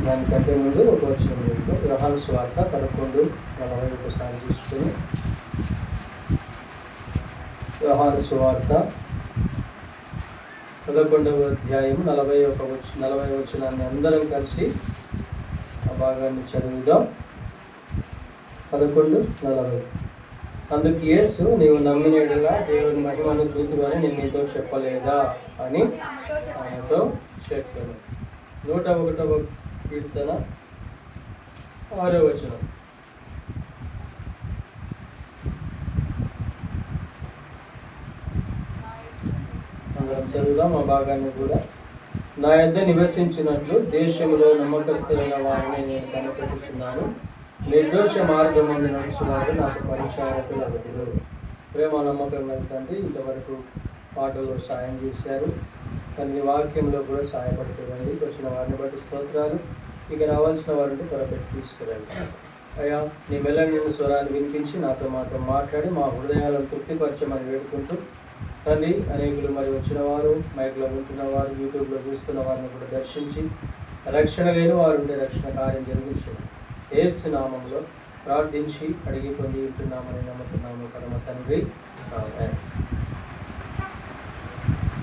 దానికంటే ముందు ఒక వచనం యోహాను సువార్త 11:40 ఒకసారి చూసుకుని, యోహాను సువార్త 11వ అధ్యాయం 40 వచనాన్ని అందరం కలిసి ఆ భాగాన్ని చదువుదాం. 11:40. అందుకు యేసు, నీవు నమ్మినట్లుగా దేవుని మహిమను చూతువని నేను నీతో చెప్పలేదా అని ఆయనతో చెప్పాను. 101వ కీర్తన 6వ వచనం. అందరం చదువుదాం ఆ భాగాన్ని కూడా. నా యొద్ద నివసించినట్లు దేశంలో నమ్మకస్తులైన వారిని నేను కనిపెట్టుచున్నాను. నిర్దోష మార్గమందు నడుచువారు నాకు పరిచారకులు అగదురు. ప్రేమ నమ్మకం తండ్రి ఇంతవరకు పాటల్లో సాయం చేశారు, కానీ వాక్యంలో కూడా సహాయపడుతుందండి. వచ్చిన వారిని బట్టి స్తోత్రాలు. ఇక రావాల్సిన వారిని త్వరపెట్టి తీసుకురండి అయ్యా. నీ మెల్లని స్వరాన్ని వినిపించి నాతో మాట్లాడి మా హృదయాలను తృప్తిపరచమని వేడుకుంటూ తండ్రి, అనేకులు మరి వచ్చిన వారు, మైక్లో ఉంటున్న వారు, యూట్యూబ్లో చూస్తున్న వారిని కూడా దర్శించి రక్షణ లేని వారు ఉండే రక్షణ కార్యం జరిగించండి. యేసు నామములో ప్రార్థించి అడిగి పొంది ఉంటున్నామని నమ్ముతున్నాము పరమ తండ్రి.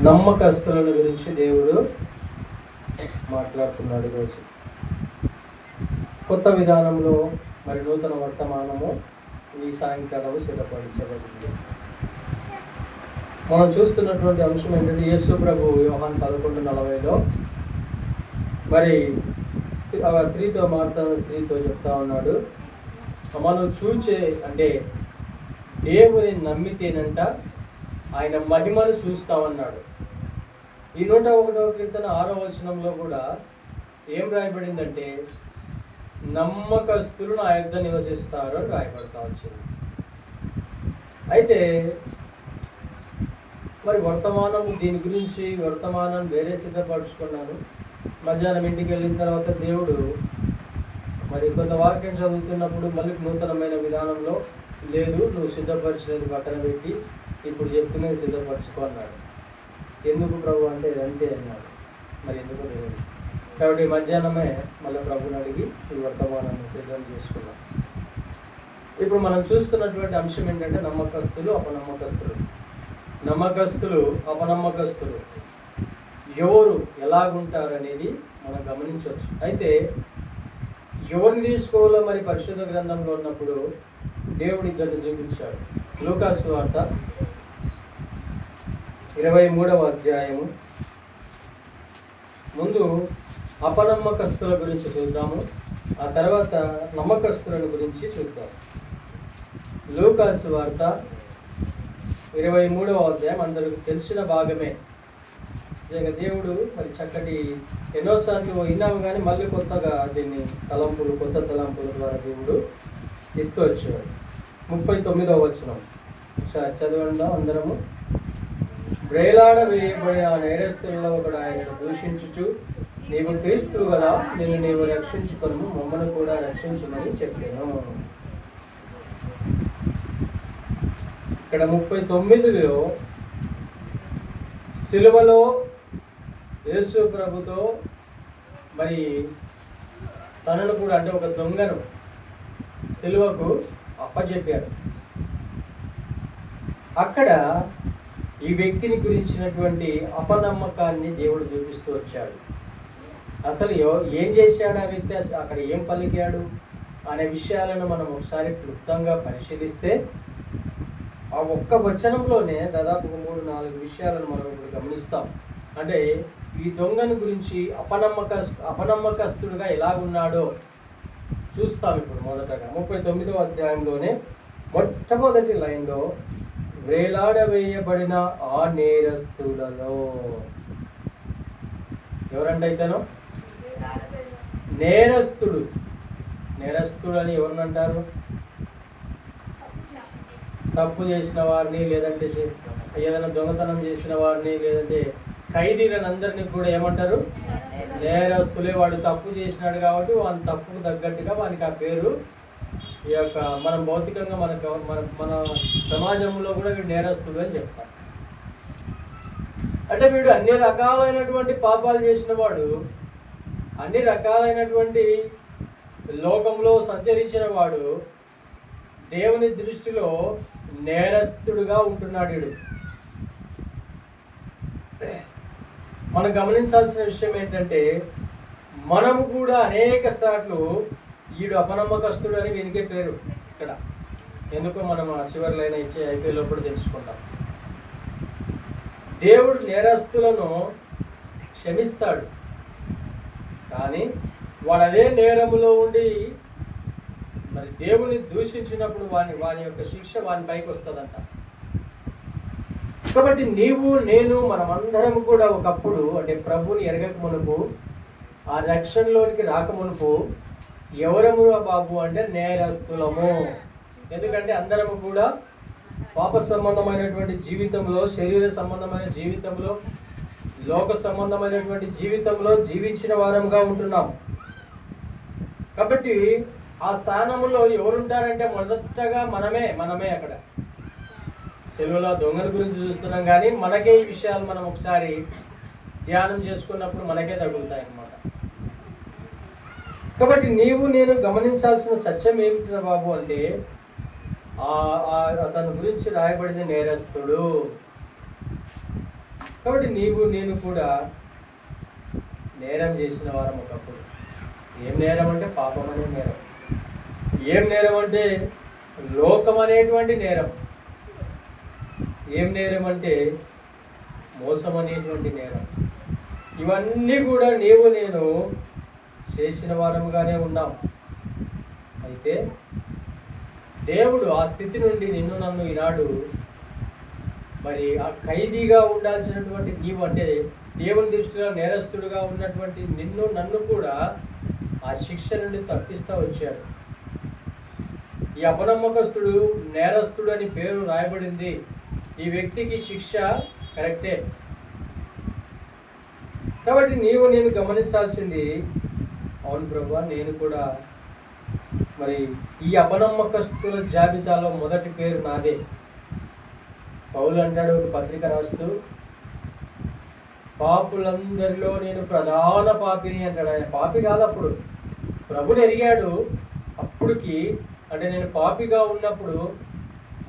నమ్మకస్తుల గురించి దేవుడు మాట్లాడుతున్నాడు ఈరోజు. కొత్త విధానంలో మరి నూతన వర్తమానము ఈ సాయంకాలము సిద్ధపడించబడింది. మనం చూస్తున్నటువంటి అంశం ఏంటంటే, యేసు ప్రభు యోహాను 11:40లో మరి స్త్రీతో మాట్లాడిన స్త్రీతో చెప్తా ఉన్నాడు, మనం చూచే అంటే దేవుని నమ్మితేనంట ఆయన మహిమను చూస్తామన్నాడు. ఈ 101వ కీర్తన 6వ వచనంలో కూడా ఏం రాయబడిందంటే, నమ్మకస్తులు నా యొద్ద నివసిస్తారు అని రాయబడతా వచ్చింది. అయితే మరి వర్తమానం దీని గురించి వర్తమానం వేరే సిద్ధపరచుకున్నాను. మధ్యాహ్నం ఇంటికి వెళ్ళిన తర్వాత దేవుడు మరి కొంత వాక్యం చదువుతున్నప్పుడు మళ్ళీ నూతనమైన విధానంలో, లేదు నువ్వు సిద్ధపరిచినది పక్కన పెట్టి ఇప్పుడు చెప్తున్నది సిద్ధపరచుకో అన్నాడు. ఎందుకు ప్రభు అంటే అంతే అన్నాడు. మరి ఎందుకు లేదు. కాబట్టి మధ్యాహ్నమే మళ్ళీ ప్రభుని అడిగి ఈ వర్తమానాన్ని సిద్ధం చేసుకున్నాం. ఇప్పుడు మనం చూస్తున్నటువంటి అంశం ఏంటంటే, నమ్మకస్తులు అపనమ్మకస్తులు. నమ్మకస్తులు అపనమ్మకస్తులు ఎవరు ఎలాగుంటారు అనేది మనం గమనించవచ్చు. అయితే ఎవరిని తీసుకోవాలో మరి పరిశుద్ధ గ్రంథంలో ఉన్నప్పుడు దేవుడు ఇద్దరిని చూపించాడు. లూకా సువార్త 23వ అధ్యాయము ముందు అపనమ్మకస్తుల గురించి చూద్దాము, ఆ తర్వాత నమ్మకస్తుల గురించి చూద్దాం. లూకా సువార్త 23వ అధ్యాయం అందరికి తెలిసిన భాగమే. నిజంగా దేవుడు మరి చక్కటి ఎన్నోసార్లు విన్నాము, కానీ మళ్ళీ కొత్తగా దీన్ని కొత్త తలంపుల ద్వారా దేవుడు ఇస్తూ వచ్చాడు. 39వ వచనం ఒకసారి చదవండి అందరము. వేలాడ వేయబడిన ఆ నేరస్తులలో ఒకడు ఆయనను దూషించుచు, నీవు క్రీస్తువు కదా, నీవు రక్షించుకొను, మమ్మల్ని కూడా రక్షించమని చెప్పాను. ఇక్కడ 39లో సిలువలో యేసు ప్రభుతో మరి తనను కూడా అంటే ఒక దొంగను సిలువకు అప్పచెప్పాడు. అక్కడ ఈ వ్యక్తిని గురించినటువంటి అపనమ్మకాన్ని దేవుడు చూపిస్తూ వచ్చాడు. అసలు ఏం చేశాడు ఆ వ్యక్తి, అక్కడ ఏం పలికాడు అనే విషయాలను మనం ఒకసారి క్లుప్తంగా పరిశీలిస్తే ఆ ఒక్క వచనంలోనే దాదాపు 3-4 విషయాలను మనం ఇప్పుడు గమనిస్తాం. అంటే ఈ దొంగను గురించి అపనమ్మకస్తుడుగా ఎలాగున్నాడో చూస్తాం. ఇప్పుడు మొదటగా 39వ అధ్యాయంలోనే మొట్టమొదటి లైన్లో, వేలాడవేయబడిన ఆ నేరస్తులలో ఎవరంటే అయితేనో నేరస్తుడు అని ఎవరినంటారు? తప్పు చేసిన వారిని, లేదంటే ఏదైనా దొంగతనం చేసిన వారిని, లేదంటే ఖైదీలను అందరినీ కూడా ఏమంటారు? నేరస్తులే. వాడు తప్పు చేసినాడు కాబట్టి వాని తప్పుకు తగ్గట్టుగా వానికి ఆ పేరు ఈ యొక్క మనం భౌతికంగా మన సమాజంలో కూడా వీడు నేరస్తుడు అని చెప్తారు. అంటే వీడు అన్ని రకాలైనటువంటి పాపాలు చేసిన వాడు, అన్ని రకాలైనటువంటి లోకంలో సంచరించిన వాడు దేవుని దృష్టిలో నేరస్తుడుగా ఉంటున్నాడు. వీడు మనం గమనించాల్సిన విషయం ఏంటంటే, మనము కూడా అనేక సార్లు వీడు అపనమ్మకస్తుడు అని వెనికే పేరు ఇక్కడ. ఎందుకో మనం ఆ చివరిలైన ఇచ్చే ఐపీఎల్లో కూడా తెలుసుకుంటాం. దేవుడు నేరస్తులను క్షమిస్తాడు, కానీ వాడు అదే నేరములో ఉండి మరి దేవుని దూషించినప్పుడు వాని యొక్క శిక్ష వాని పైకి వస్తుందంట. కాబట్టి నీవు నేను మనమందరం కూడా ఒకప్పుడు అంటే ప్రభుని ఎరగక మునుపు, ఆ రక్షణలోనికి రాకమునుపు ఎవరము బాబు అంటే నేరస్తులము. ఎందుకంటే అందరము కూడా పాప సంబంధమైనటువంటి జీవితంలో, శరీర సంబంధమైన జీవితంలో, లోక సంబంధమైనటువంటి జీవితంలో జీవించిన వారంగా ఉంటున్నాం. కాబట్టి ఆ స్థానంలో ఎవరుంటారంటే మొదటగా మనమే అక్కడ సెలవులో దొంగల గురించి చూస్తున్నాం, కానీ మనకే ఈ విషయాలు మనం ఒకసారి ధ్యానం చేసుకున్నప్పుడు మనకే తగులుతాయి అన్నమాట. కాబట్టి నీవు నేను గమనించాల్సిన సత్యం ఏమిటి బాబు అంటే, అతని గురించి రాయబడింది నేరస్తుడు. కాబట్టి నీవు నేను కూడా నేరం చేసిన వారం ఒకప్పుడు. ఏం నేరం అంటే పాపం అనే నేరం. ఏం నేరం అంటే లోకం అనేటువంటి నేరం. ఏం నేరం అంటే మోసం అనేటువంటి నేరం. ఇవన్నీ కూడా నీవు నేను చేసిన వారముగానే ఉన్నాం. అయితే దేవుడు ఆ స్థితి నుండి నిన్ను నన్ను ఈనాడు మరి ఆ ఖైదీగా ఉండాల్సినటువంటి నీవు అంటే దేవుని దృష్టిలో నేరస్తుడుగా ఉన్నటువంటి నిన్ను నన్ను కూడా ఆ శిక్ష నుండి తప్పిస్తూ వచ్చాడు. ఈ అపనమ్మకస్తుడు నేరస్తుడు అని పేరు రాయబడింది. ఈ వ్యక్తికి శిక్ష కరెక్టే. కాబట్టి నీవు నేను గమనించాల్సింది, అవును ప్రభువా, నేను కూడా మరి ఈ అపనమ్మకస్తుల జాబితాలో మొదటి పేరు నాదే. పౌలు అంటాడు ఒక పత్రిక రాస్తూ, పాపులందరిలో నేను ప్రధాన పాపిని అంటాడు. ఆయన పాపి కాదు, అప్పుడు ప్రభుని ఎరిగాడు. అప్పుడుకి అంటే నేను పాపిగా ఉన్నప్పుడు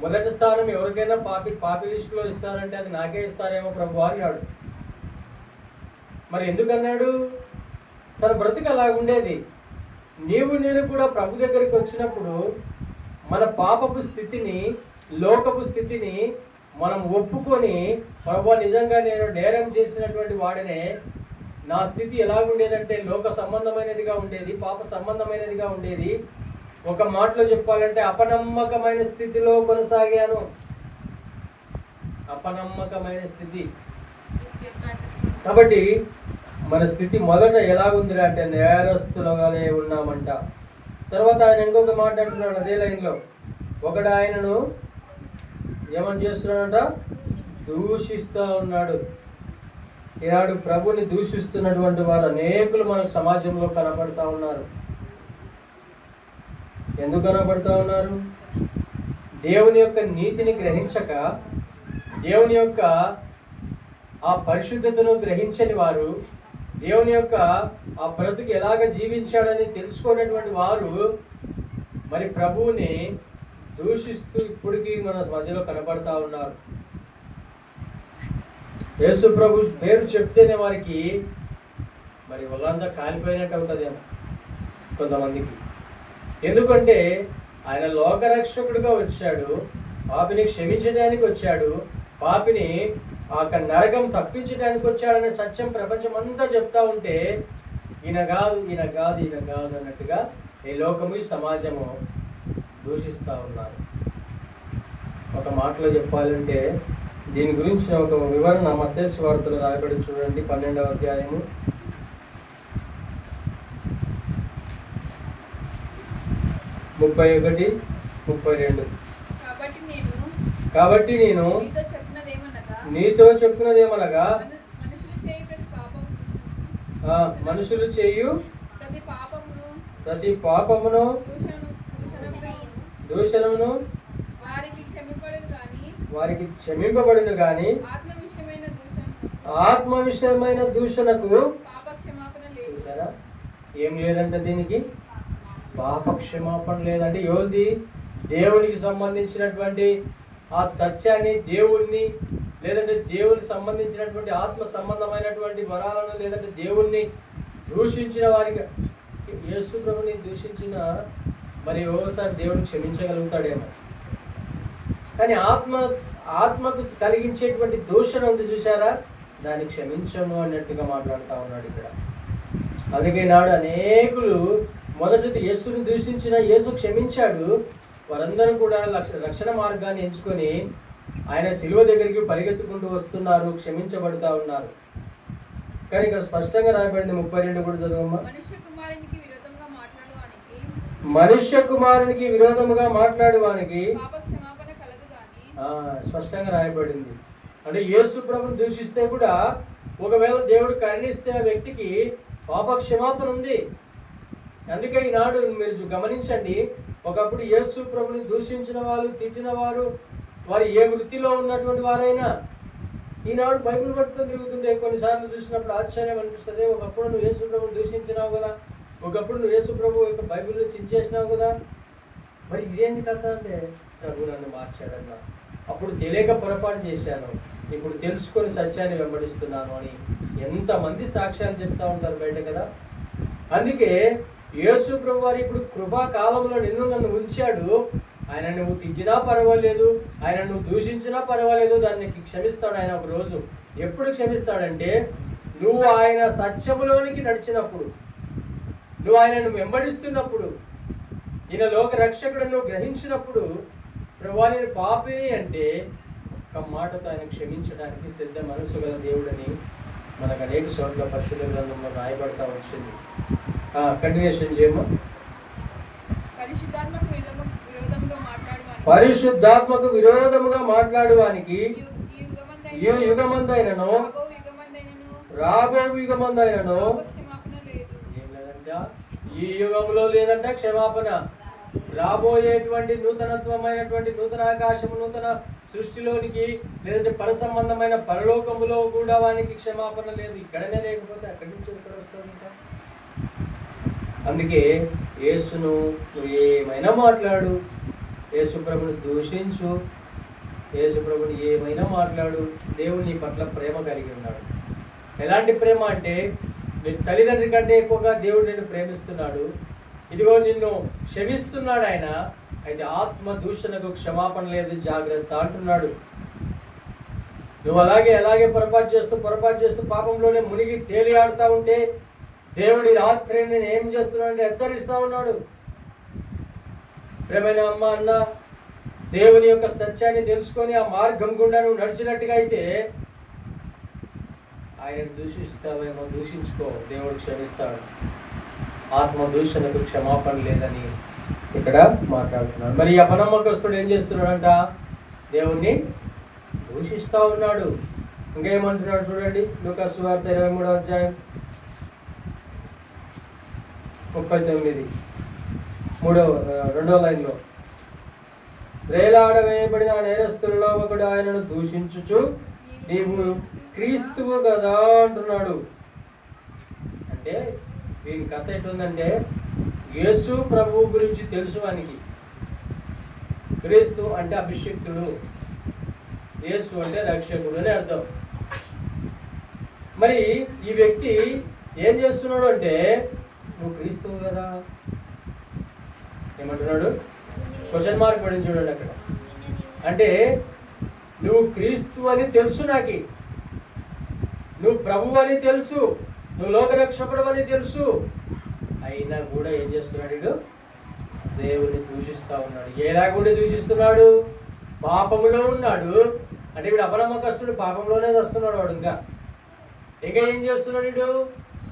మొదటి స్థానం ఎవరికైనా పాపి లిస్టులో ఇస్తారంటే అది నాకే ఇస్తారేమో ప్రభు అన్నాడు. మరి ఎందుకన్నాడు? తన బ్రతుకు అలా ఉండేది. నీవు నేను కూడా ప్రభు దగ్గరికి వచ్చినప్పుడు మన పాపపు స్థితిని, లోకపు స్థితిని మనం ఒప్పుకొని, ప్రభు నిజంగా నేను నేరం చేసినటువంటి వాడినే, నా స్థితి ఎలాగుండేదంటే లోక సంబంధమైనదిగా ఉండేది, పాప సంబంధమైనదిగా ఉండేది. ఒక మాటలో చెప్పాలంటే అపనమ్మకమైన స్థితిలో కొనసాగాను. అపనమ్మకమైన స్థితి. కాబట్టి మన స్థితి మొదట ఎలాగుంది అంటే నేరస్తులుగానే ఉన్నామంట. తర్వాత ఆయన ఇంకొక మాట అంటున్నాడు అదే లైన్లో, ఒకడు ఆయనను ఏమని చేస్తున్నాడంట? దూషిస్తూ ఉన్నాడు. ఈనాడు ప్రభుని దూషిస్తున్నటువంటి వారు అనేకులు మనకు సమాజంలో కనపడతా ఉన్నారు. ఎందుకు కనపడతా ఉన్నారు? దేవుని యొక్క నీతిని గ్రహించక, దేవుని యొక్క ఆ పరిశుద్ధతను గ్రహించని వారు, దేవుని యొక్క ఆ బ్రతుకు ఎలాగ జీవించాడని తెలుసుకున్నటువంటి వారు మరి ప్రభువుని దూషిస్తూ ఇప్పటికీ మన మధ్యలో కనపడతా ఉన్నారు. యేసు ప్రభు పేరు చెప్తేనే వారికి మరి వాళ్ళంతా కాలిపోయినట్టు అవుతుందేమో కొంతమందికి. ఎందుకంటే ఆయన లోకరక్షకుడిగా వచ్చాడు, పాపిని క్షమించడానికి వచ్చాడు, పాపిని ఆ నరకం తప్పించడానికి వచ్చాడనే సత్యం ప్రపంచం అంతా చెప్తా ఉంటే ఈయన కాదు అన్నట్టుగా ఈ లోకము, ఈ సమాజము దూషిస్తూ ఉన్నారు. ఒక మాటలో చెప్పాలంటే దీని గురించి ఒక వివరణ మత్తయి సువార్తలో రాయబడి చూడండి, 12వ అధ్యాయము 31, 32. కాబట్టి నేను నీతో చెప్పినదేమనగా మనుషులు చేయు ప్రతి పాపమును దూషణమును వారికి క్షమింపబడును కానీ ఆత్మ విషయమైన దూషణకు ఏం లేదంటే దీనికి పాపక్షమాపణ లేదంటే యోధి దేవునికి సంబంధించినటువంటి ఆ సత్యాన్ని, దేవుణ్ణి, లేదంటే దేవునికి సంబంధించినటువంటి ఆత్మ సంబంధమైనటువంటి వరాలను, లేదంటే దేవుణ్ణి దూషించిన వారికి, యేసు ప్రభుని దూషించిన మరి ఓసారి దేవుడు క్షమించగలుగుతాడేమో. కానీ ఆత్మకు కలిగించేటువంటి దూషణ ఉంది చూసారా, దాన్ని క్షమించను అన్నట్టుగా మాట్లాడుతూ ఉన్నాడు ఇక్కడ. అందుకే నాడు అనేకులు మొదటిది యేసుని దూషించిన యేసు క్షమించాడు. వారందరూ కూడా రక్షణ మార్గాన్ని ఎంచుకొని ఆయన శిలువ దగ్గరికి పరిగెత్తుకుంటూ వస్తున్నారు, క్షమించబడుతూ ఉన్నారు. కానీ ఇక్కడ స్పష్టంగా రాయబడింది 32 కూడా చదవమ్మా. మనుష్య కుమారునికి విరోధముగా మాట్లాడువానికి స్పష్టంగా రాయబడింది. అంటే యేసు ప్రభుని దూషిస్తే కూడా ఒకవేళ దేవుడు కరుణిస్తే ఆ వ్యక్తికి పాప క్షమాపణ ఉంది. అందుకే ఈనాడు మీరు గమనించండి, ఒకప్పుడు యేసు ప్రభుని దూషించిన వాళ్ళు, తిట్టిన వారు, వారు ఏ వృత్తిలో ఉన్నటువంటి వారైనా ఈనాడు బైబిల్ పట్టుకొని తిరుగుతుంటే కొన్నిసార్లు చూసినప్పుడు ఆశ్చర్యం అనిపిస్తుంది. ఒకప్పుడు నువ్వు యేసు ప్రభుని దూషించినావు కదా, ఒకప్పుడు నువ్వు యేసు ప్రభు యొక్క బైబిల్లో చించేసినావు కదా, మరి ఇదేంటి కథ అంటే ప్రభు నన్ను మార్చాడన్నా, అప్పుడు తెలియక పొరపాటు చేశాను, ఇప్పుడు తెలుసుకొని సత్యాన్ని వెంబడిస్తున్నాను అని ఎంతమంది సాక్ష్యాలు చెప్తా ఉంటారు బయట కదా. అందుకే యేసు ప్రభు వారు ఇప్పుడు కృపాకాలంలో నన్ను ఉంచాడు. ఆయన నువ్వు తిట్టినా పర్వాలేదు, ఆయన నువ్వు దూషించినా పర్వాలేదు, దాన్ని క్షమిస్తాడు ఆయన ఒక రోజు. ఎప్పుడు క్షమిస్తాడంటే నువ్వు ఆయన సత్యములోనికి నడిచినప్పుడు, నువ్వు ఆయనను వెంబడిస్తున్నప్పుడు, ఈయన లోక రక్షకుడు నువ్వు గ్రహించినప్పుడు, ప్రభువా నేను పాపిని అంటే ఒక మాటతో ఆయన క్షమించడానికి సిద్ధ మనసు గల దేవుడని మనకు అనేక చోట్ల పరిశుద్ధ గ్రంథంలో రాయబడతా వచ్చింది. కంటిన్యూషన్ చేయమా. పరిశుద్ధాత్మకు విరోధముగా మాట్లాడువానికి ఈ యుగమందైనను రాబో యుగమందైనను ఏం లేదంట, ఈ యుగంలో లేదంట క్షమాపణ. రాబోయేటువంటి నూతనత్వమైనటువంటి నూతన ఆకాశము, నూతన సృష్టిలోనికి, లేదంటే పరసంబంధమైన పరలోకములో కూడా వానికి క్షమాపణ లేదు. ఇక్కడనే లేకపోతే అక్కడి నుంచి ఎక్కడ వస్తుంది ఇంకా. అందుకే యేసును నువ్వు ఏమైనా మాట్లాడు, యేసు ప్రభుని దూషించు, యేసు ప్రభుని ఏమైనా మాట్లాడు, దేవుడు నీ పట్ల ప్రేమ కలిగి ఉన్నాడు. ఎలాంటి ప్రేమ అంటే నీ తల్లిదండ్రి కంటే ఎక్కువగా దేవుడు నిన్ను ప్రేమిస్తున్నాడు. ఇదిగో నిన్ను క్షమిస్తున్నాడు ఆయన. అయితే ఆత్మ దూషణకు క్షమాపణ లేదు, జాగ్రత్త అంటున్నాడు. నువ్వు అలాగే పొరపాటు చేస్తూ పాపంలోనే మునిగి తేలియాడుతూ ఉంటే దేవుడి రాత్రి నేను ఏం చేస్తున్నానంటే హెచ్చరిస్తూ ఉన్నాడు. ప్రేమైన అమ్మ అన్న, దేవుని యొక్క సత్యాన్ని తెలుసుకొని ఆ మార్గం గుండా నువ్వు నడిచినట్టుగా అయితే ఆయన దూషిస్తావేమో, దూషించుకో, దేవుడు క్షమిస్తాడు. ఆత్మ దూషణకు క్షమాపణ లేదని ఇక్కడ మాట్లాడుతున్నాడు. మరి అపనమ్మకస్తుడు ఏం చేస్తున్నాడంట? దేవుణ్ణి దూషిస్తూ ఉన్నాడు. ఇంకేమంటున్నాడు చూడండి, లూకాసు సువార్త 23వ అధ్యాయం 39 2వ లైన్లో, వేలాడవేయబడిన నేరస్తులలో ఒకడు ఆయనను దూషించుచు నీవు క్రీస్తువు కదా అంటున్నాడు. అంటే వీని కథ ఎట్లుందంటే, యేసు ప్రభువు గురించి తెలుసు వానికి. క్రీస్తు అంటే అభిషిక్తుడు, యేసు అంటే రక్షకుడు అని అర్థం. మరి ఈ వ్యక్తి ఏం చేస్తున్నాడు అంటే, నువ్వు క్రీస్తువు కదా ఏమంటున్నాడు? క్వశ్చన్ మార్క్ పడింది చూడండి అక్కడ. అంటే నువ్వు క్రీస్తు అని తెలుసు, నాకు నువ్వు ప్రభువు అని తెలుసు, నువ్వు లోకరక్షకుడు అని తెలుసు, అయినా కూడా ఏం చేస్తున్నాడు వీడు? దేవుని దూషిస్తూ ఉన్నాడు. ఎలాగుండి దూషిస్తున్నాడు? పాపములో ఉన్నాడు. అంటే వీడు అపనమ్మకస్తుడు, పాపంలోనే వస్తున్నాడు వాడు. ఇంకా ఏం చేస్తున్నాడు వీడు?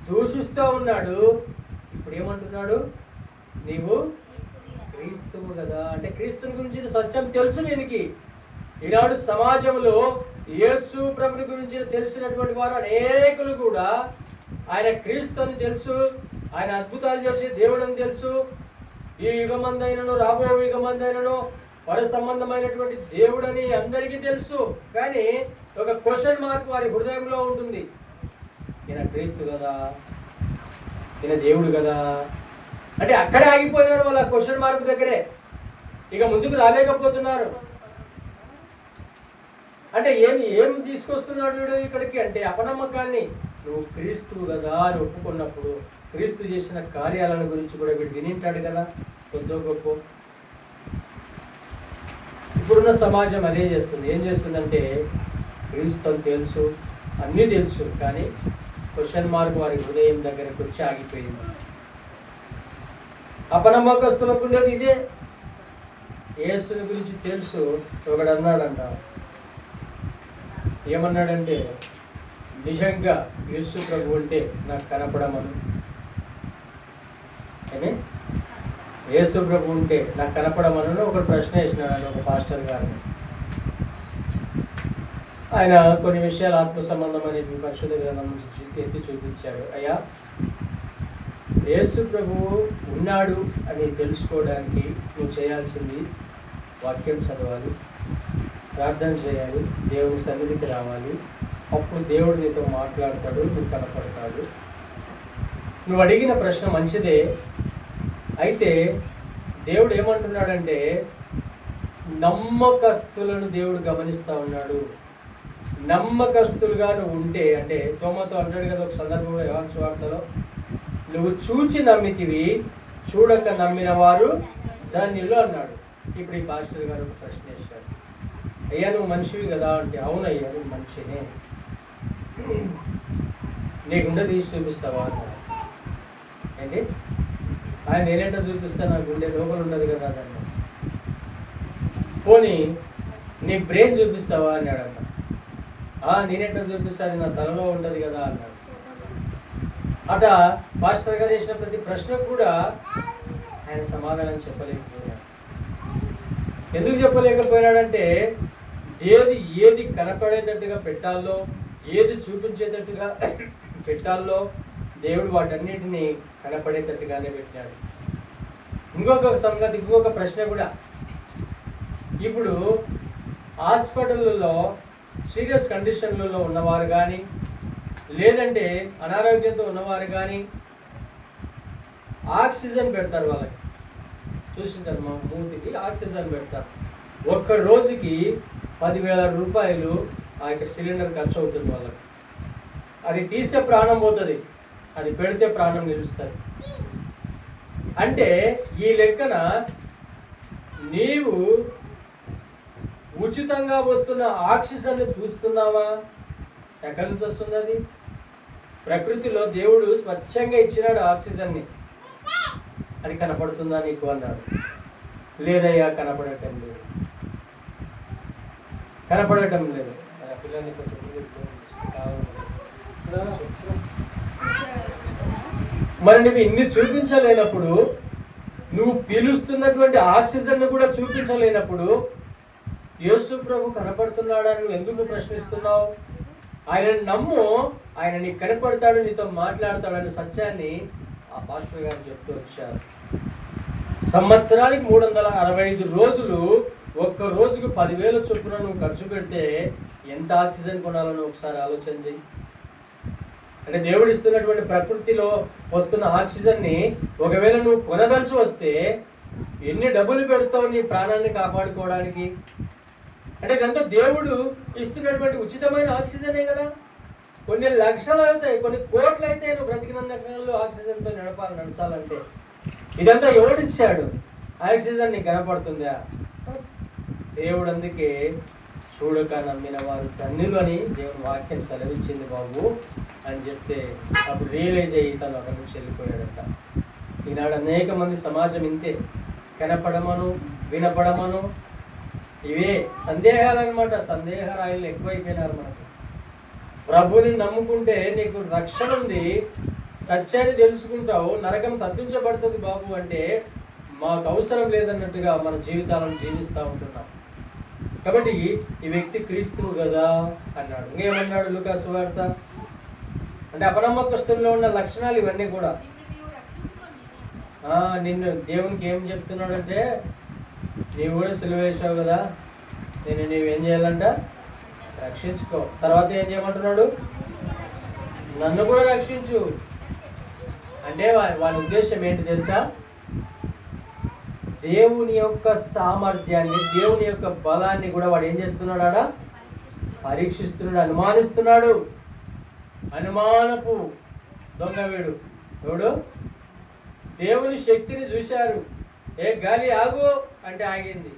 దూషిస్తూ ఉన్నాడు. ఇప్పుడు ఏమంటున్నాడు? నీవు క్రీస్తువు కదా. అంటే క్రీస్తుని గురించి సత్యం తెలుసు దీనికి. ఈనాడు సమాజంలో యేసు ప్రభుని గురించి తెలిసినటువంటి వారు అనేకులు కూడా ఆయన క్రీస్తు అని తెలుసు, ఆయన అద్భుతాలు చేసే దేవుడు అని తెలుసు, ఈ యుగమందైనను రాబో యుగమందైనను పర సంబంధమైనటువంటి దేవుడని అందరికీ తెలుసు. కానీ ఒక క్వశ్చన్ మార్క్ వారి హృదయంలో ఉంటుంది, ఈయన క్రీస్తు కదా. ఈయన దేవుడు కదా అంటే అక్కడే ఆగిపోయినారు, వాళ్ళ క్వశ్చన్ మార్క్ దగ్గరే, ఇక ముందుకు రాలేకపోతున్నారు. అంటే ఏం తీసుకొస్తున్నాడు వీడు ఇక్కడికి అంటే అపనమ్మకాన్ని. నువ్వు క్రీస్తువు కదా అని ఒప్పుకున్నప్పుడు క్రీస్తు చేసిన కార్యాలను గురించి కూడా వీడు వినింటాడు కదా కొద్దో గొప్ప. ఇప్పుడున్న సమాజం అదే చేస్తుంది. ఏం చేస్తుందంటే క్రీస్తు అని తెలుసు, అన్నీ తెలుసు, కానీ క్వశ్చన్ మార్క్ వారి హృదయం దగ్గరకు వచ్చి ఆగిపోయింది. అపనమ్మకస్తులకు ఉండేది ఇదే. యేసుని గురించి తెలుసు, ఒకడు అన్నాడంట, ఏమన్నాడంటే నిజంగా యేసు ప్రభు ఉంటే నాకు కనపడమను, ఏమే యేసు ప్రభు ఉంటే నాకు కనపడమను ఒక ప్రశ్న వేసినాడు ఒక పాస్టర్ గారిని. ఆయన కొన్ని విషయాలు ఆత్మ సంబంధమని పరిశుద్ధ గ్రంథం నుంచి ఎత్తి చూపించాడు. అయ్యా, యేసు ప్రభువు ఉన్నాడు అని తెలుసుకోవడానికి నువ్వు చేయాల్సింది వాక్యం చదవాలి, ప్రార్థన చేయాలి, దేవుని సన్నిధికి రావాలి. అప్పుడు దేవుడు నీతో మాట్లాడతాడు, నువ్వు కనపడతాడు. నువ్వు అడిగిన ప్రశ్న మంచిదే. అయితే దేవుడు ఏమంటున్నాడంటే నమ్మకస్తులను దేవుడు గమనిస్తూ ఉన్నాడు. నమ్మకస్తులుగా నువ్వు ఉంటే, అంటే తోమతో అంటాడు కదా ఒక సందర్భంలో యోహాను సువార్తలో, నువ్వు చూచి నమ్మితివి, చూడక నమ్మిన వారు ధన్యులు అన్నాడు. ఇప్పుడు ఈ పాస్టర్ గారు ఒక ప్రశ్న వేశాడు, అయ్యా నువ్వు మనిషివి కదా అంటే, అవునయ్యా నువ్వు మనిషినే, నీ గుండె తీసి చూపిస్తావా అన్నాడు. ఏంటి ఆయన నేనేంటో చూపిస్తా, నా గుండె లోపల ఉండదు కదా అన్నాడు. పోనీ నీ బ్రెయిన్ చూపిస్తావా అన్నాడంట. నేనేంటో చూపిస్తాను, నా తలలో ఉంటుంది కదా అన్నాడు. అట పాస్టర్ గారు వేసిన ప్రతి ప్రశ్నకు కూడా ఆయన సమాధానం చెప్పలేకపోయాడు. ఎందుకు చెప్పలేకపోయినాడంటే ఏది కనపడేటట్టుగా పెట్టాలో, ఏది చూపించేటట్టుగా పెట్టాలో దేవుడు వాటన్నిటిని కనపడేటట్టుగానే పెట్టాడు. ఇంకొక సంగతి, ఇంకొక ప్రశ్న కూడా, ఇప్పుడు హాస్పిటల్లో సీరియస్ కండిషన్లలో ఉన్నవారు కానీ, లేదంటే అనారోగ్యంతో ఉన్నవారు కానీ ఆక్సిజన్ పెడతారు. వాళ్ళకి చూసింటారు, మా మూతికి ఆక్సిజన్ పెడతారు. ఒక్క రోజుకి 10,000 రూపాయలు ఆ యొక్క సిలిండర్ ఖర్చు అవుతుంది వాళ్ళకి. అది తీసే ప్రాణం పోతుంది, అది పెడితే ప్రాణం నిలుస్తుంది. అంటే ఈ లెక్కన నీవు ఉచితంగా వస్తున్న ఆక్సిజన్ని చూస్తున్నావా? ఎక్కడి నుంచి వస్తుంది అది? ప్రకృతిలో దేవుడు స్వచ్ఛంగా ఇచ్చినాడు ఆక్సిజన్ని. అది కనపడుతుందా నీకు అన్నాడు. లేదయ్యా కనపడటం లేదు, కనపడటం లేదు. పిల్లల్ని కొంచెం మరి నువ్వు ఇన్ని చూపించలేనప్పుడు, నువ్వు పీలుస్తున్నటువంటి ఆక్సిజన్ కూడా చూపించలేనప్పుడు యేసు ప్రభు కనపడుతున్నాడా నువ్వు ఎందుకు ప్రశ్నిస్తున్నావు? ఆయన నమ్ము, ఆయన నీకు కనపడతాడు, నీతో మాట్లాడతాడు అనే సత్యాన్ని ఆ పాస్టర్ గారు చెప్తూ వచ్చారు. సంవత్సరానికి 365 రోజులు, ఒక్క రోజుకు 10,000 చొప్పున నువ్వు ఖర్చు పెడితే ఎంత ఆక్సిజన్ కొనాలని ఒకసారి ఆలోచన చెయ్యి. అంటే దేవుడు ఇస్తున్నటువంటి ప్రకృతిలో వస్తున్న ఆక్సిజన్ని ఒకవేళ నువ్వు కొనదలిసి వస్తే ఎన్ని డబ్బులు పెడతావు నీ ప్రాణాన్ని కాపాడుకోవడానికి? అంటే ఇదంతా దేవుడు ఇస్తున్నటువంటి ఉచితమైన ఆక్సిజనే కదా. కొన్ని లక్షలు అవుతాయి, కొన్ని కోట్లు అయితే నువ్వు బ్రతికినందులో ఆక్సిజన్తో నడచాలంటే. ఇదంతా ఎవడిచ్చాడు? ఆక్సిజన్ నీకు కనపడుతుందా? దేవుడు. అందుకే చూడక నమ్మిన వారు ధన్యులు అని దేవుని వాక్యం సెలవిచ్చింది బాబు అని చెప్తే అప్పుడు రియలైజ్ అయ్యి తను అక్కడి నుంచి వెళ్ళిపోయాడట. ఈనాడు అనేక మంది సమాజం ఇంతే, కనపడమను వినపడమను ఇవే సందేహాలు అనమాట. సందేహరాయలు ఎక్కువైపోయినారు మనకి. ప్రభుని నమ్ముకుంటే నీకు రక్షణ ఉంది, సత్యాన్ని తెలుసుకుంటావు, నరకం తప్పించబడుతుంది బాబు అంటే మాకు అవసరం లేదన్నట్టుగా మన జీవితాలను జీవిస్తూ ఉంటున్నాం. కాబట్టి ఈ వ్యక్తి క్రీస్తువు కదా అన్నాడు. ఇంకేమన్నాడు లూకా సువార్త అంటే అపనమ్మకస్తుల్లో ఉన్న లక్షణాలు ఇవన్నీ కూడా. నిన్ను దేవునికి ఏం చెప్తున్నాడంటే, నీవు కూడా సిలువ వేసావు కదా, నీవేం చేయాలంట? రక్షించుకో. తర్వాత ఏం చేయమంటున్నాడు? నన్ను కూడా రక్షించు. అంటే వాని ఉద్దేశం ఏంటి తెలుసా? దేవుని యొక్క సామర్థ్యాన్ని, దేవుని యొక్క బలాన్ని కూడా వాడు ఏం చేస్తున్నాడు? ఆడ పరీక్షిస్తున్నాడు, అనుమానిస్తున్నాడు. అనుమానపు దొంగ వీడు. ఎవడు? దేవుని శక్తిని చూశారు. ఏ గాలి ఆగు అంటే ఆగింది,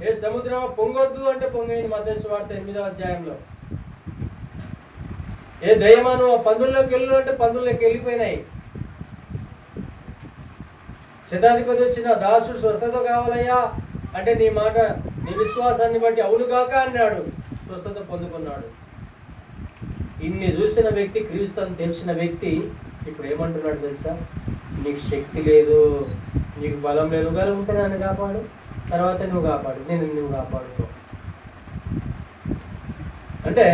ఏ సముద్రం పొంగొద్దు అంటే పొంగింది. మత్తయి సువార్త 8వ అధ్యాయంలో. ఏ దయ్యమా నువ్వు పందుల్లోకి వెళ్ళు అంటే పందుల్లోకి వెళ్ళిపోయినాయి. శతాధిపతి వచ్చిన దాసుడు స్వస్థత కావాలయ్యా అంటే నీ మాట, నీ విశ్వాసాన్ని బట్టి అవునుగాక అన్నాడు, స్వస్థత పొందుకున్నాడు. ఇన్ని చూసిన వ్యక్తి, క్రీస్తు అని తెలిసిన వ్యక్తి ఇప్పుడు ఏమంటున్నాడు తెలుసా? నీకు శక్తి లేదు, నీకు బలం లేదు, బలం ఉంటే నన్ను కాపాడు, తర్వాత నువ్వు కాపాడు, నువ్వు కాపాడుకో అంటే.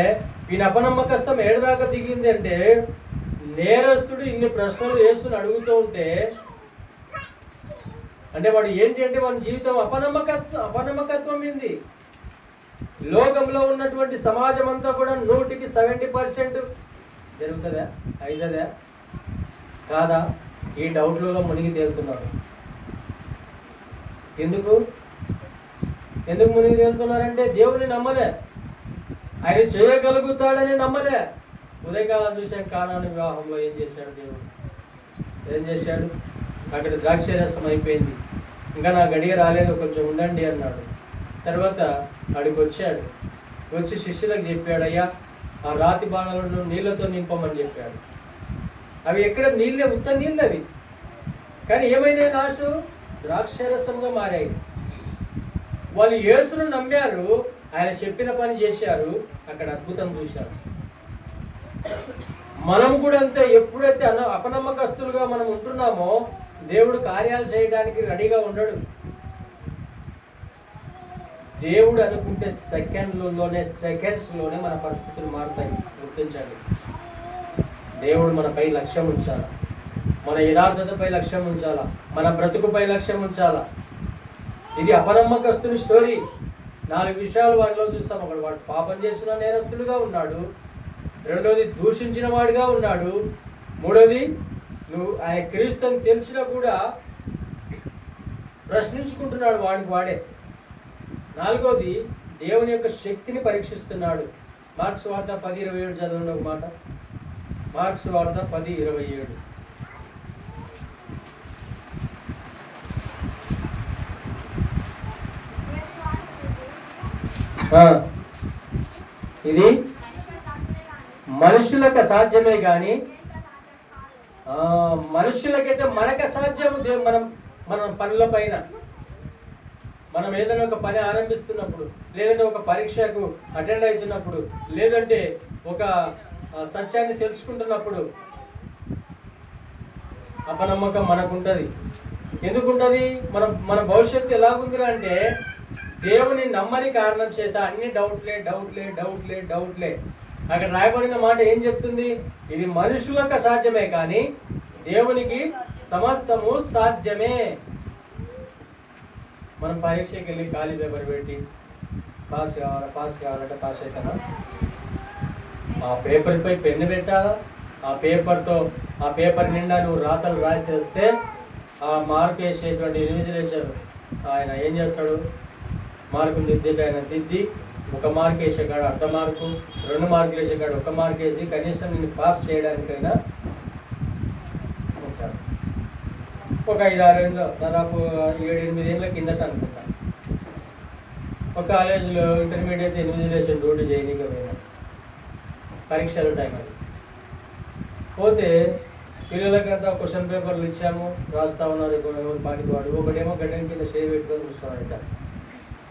ఈయన అపనమ్మకస్తం ఏడదాకా దిగింది అంటే, నేరస్తుడు ఇన్ని ప్రశ్నలు వేస్తుని అడుగుతూ ఉంటే అంటే వాడు ఏంటి అంటే వాడి జీవితం అపనమ్మకత్వం ఏంది? లోకంలో ఉన్నటువంటి సమాజం అంతా కూడా 100కి 70% జరుగుతుందా? అవుతుందా? కాదా? ఈ డౌట్లలో మునిగి తేలుతున్నారు. ఎందుకు మునిగి తేలుతున్నారంటే దేవుని నమ్మలే, ఆయన చేయగలుగుతాడని నమ్మలే. ఉదయకాలం చూసాం కానాను వివాహంలో ఏం చేశాడు దేవుడు? ఏం చేశాడు? అక్కడ ద్రాక్షరసం అయిపోయింది, ఇంకా నా గడియ రాలేదు, కొంచెం ఉండండి అన్నాడు. తర్వాత అడిగి వచ్చాడు, వచ్చి శిష్యులకు చెప్పాడు, అయ్యా ఆ రాతి బాణలను నీళ్ళతో నింపమని చెప్పాడు. అవి ఎక్కడ నీళ్ళే, ఉత్త నీళ్ళు అవి, కానీ ఏమైనా లాస్ట్ ద్రాక్షరసంగా మారాయి. వాళ్ళు యేసును నమ్మారు, ఆయన చెప్పిన పని చేశారు, అక్కడ అద్భుతం చూశారు. మనం కూడా అంతే. ఎప్పుడైతే అపనమ్మకస్తులుగా మనం ఉంటున్నామో దేవుడు కార్యాలు చేయడానికి రెడీగా ఉండడు. దేవుడు అనుకుంటే సెకండ్స్లోనే మన పరిస్థితులు మారుతాయి. గుర్తించండి. దేవుడు మనపై లక్ష్యం ఉంచాలా, మన యథార్థతపై లక్ష్యం ఉంచాలా, మన బ్రతుకుపై లక్ష్యం ఉంచాలా. ఇది అపనమ్మకస్తుని స్టోరీ. 4 విషయాలు వాడిలో చూస్తాం. ఒకడు వాడు పాపం చేసిన నేరస్తుడుగా ఉన్నాడు, రెండోది దూషించిన వాడిగా ఉన్నాడు, మూడోది నువ్వు ఆయన క్రీస్తుని తెలిసినా కూడా ప్రశ్నించుకుంటున్నాడు వాడికి వాడే, నాలుగోది దేవుని యొక్క శక్తిని పరీక్షిస్తున్నాడు. మార్క్స్ వార్త 10:27 చదవండి ఒక మాట. మార్క్స్ వార్త 10:27. ఇది మనుషులకు సాధ్యమే కానీ మనుషులకైతే మనకు అసాధ్యము. మన పనుల పైన మనం ఏదైనా ఒక పని ఆరంభిస్తున్నప్పుడు, లేదంటే ఒక పరీక్షకు అటెండ్ అవుతున్నప్పుడు, లేదంటే ఒక సత్యాన్ని తెలుసుకుంటున్నప్పుడు అపనమ్మకం మనకుంటుంది. ఎందుకుంటుంది? మన భవిష్యత్తు ఎలాగుందిరా అంటే దేవుని నమ్మని కారణం చేత అన్ని డౌట్లే. అక్కడ రాయబడిన మాట ఏం చెప్తుంది? ఇది మనుషులకు అసాధ్యమే కానీ దేవునికి సమస్తము సాధ్యమే. మనం పరీక్షకి వెళ్ళి ఖాళీ పేపర్ పెట్టి పాస్ కావాలంటే పాస్ అవుతామా? ఆ పేపర్పై పెన్ను పెట్టాలా, ఆ పేపర్ నిండా నువ్వు రాతలు రాసేస్తే ఆ మార్క్ వేసేటువంటి ఇన్విజిలేటర్ ఆయన ఏం చేస్తాడు? మార్కులు ఆయన దిద్ది 1 మార్క్ వేసేకాడు అర్ధ మార్కు, 2 మార్కులు వేసేకాడు 1 మార్క్ వేసి కనీసం నిన్ను పాస్ చేయడానికైనా ఉంటాడు. ఒక 5-6 ఏళ్ళు, దాదాపు 7-8 ఏళ్ళ కిందట అనుకుంటా, ఒక కాలేజీలో ఇంటర్మీడియట్ ఇన్విజిలేషన్ డ్యూటీ చేయనీకి పోయినా, పరీక్షల టైం అది. పోతే పిల్లలకంతా క్వశ్చన్ పేపర్లు ఇచ్చాము, రాస్తా ఉన్నారు. ఎవరు పాటికి వాడు, ఒకటేమో గడ్డం కింద చేయి పెట్టుకొని చూస్తున్నాడంట.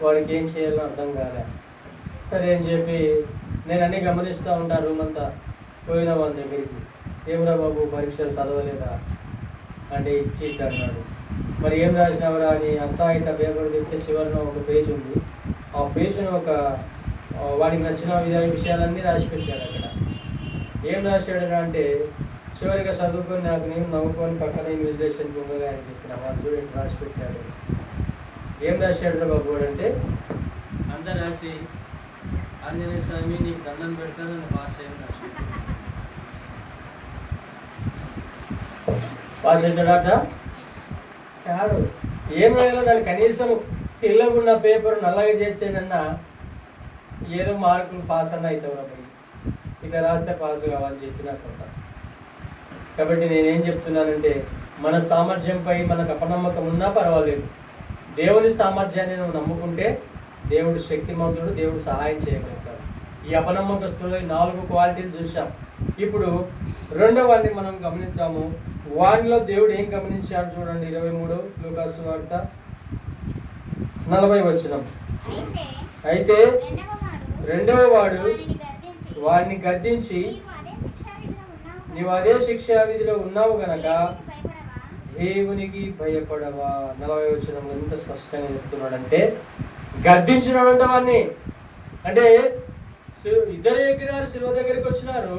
వాడికి ఏం చేయాలో అర్థం కాలే. సరే అని చెప్పి నేను అన్నీ గమనిస్తూ ఉంటాను. రూమ్ అంతా పోయిన వాళ్ళ దగ్గరికి, ఏమరా బాబు పరీక్షలు చదవలేదా అంటే ఇచ్చి అన్నాడు. మరి ఏం రాసినావరా అని అంతా ఇట్లా పేపర్ తిప్పితే చివరిన ఒక పేజ్ ఉంది. ఆ పేజ్ను వాడికి నచ్చిన విషయాలన్నీ రాసి పెట్టాడు. అక్కడ ఏం రాశాడు అంటే చివరిగా చదువుకొని నాకు నేను నవ్వుకొని పక్కన ఇన్విజిలేషన్ పొందగా అని చెప్పిన వాడు చూడండి రాసి పెట్టాడు. ఏం రాశాడు బాబు అంటే అంతా రాసి ఆంజనేయ స్వామి నీకు దండం పెడతాను, పాస్ అయ్యి రాసి పాస్ అవుతాడట కాదు. ఏం వేయాలో దాన్ని కనీసం తెల్లగున్న పేపర్ నల్లగా చేస్తేనన్నా ఏదో మార్కులు పాస్ అన్న అవుతావు అబ్బాయి, ఇక రాస్తే పాస్ కావాలని చెప్పినట్టు. కాబట్టి నేనేం చెప్తున్నానంటే మన సామర్థ్యంపై మనకు అపనమ్మకం ఉన్నా పర్వాలేదు, దేవుని సామర్థ్యాన్ని నువ్వు నమ్ముకుంటే దేవుడు శక్తిమంతుడు, దేవుడు సహాయం చేయగలుగుతాడు. ఈ అపనమ్మకస్తులో 4 క్వాలిటీలు చూసాం. ఇప్పుడు రెండవాన్ని మనం గమనిద్దాము. వానిలో దేవుడు ఏం గమనించాడు చూడండి. 23 లూకాసు వార్త 40 వచనం. అయితే రెండవ వాడు వాడిని గద్దించి, నీవు అదే శిక్షా విధిలో ఉన్నావు గనక దేవునికి భయపడవా. 40 వచనం ఎంత స్పష్టంగా చెప్తున్నాడంటే గద్దించినాడంట వాడిని. అంటే ఇద్దరు ఎక్కినారు, శిలువ దగ్గరికి వచ్చినారు,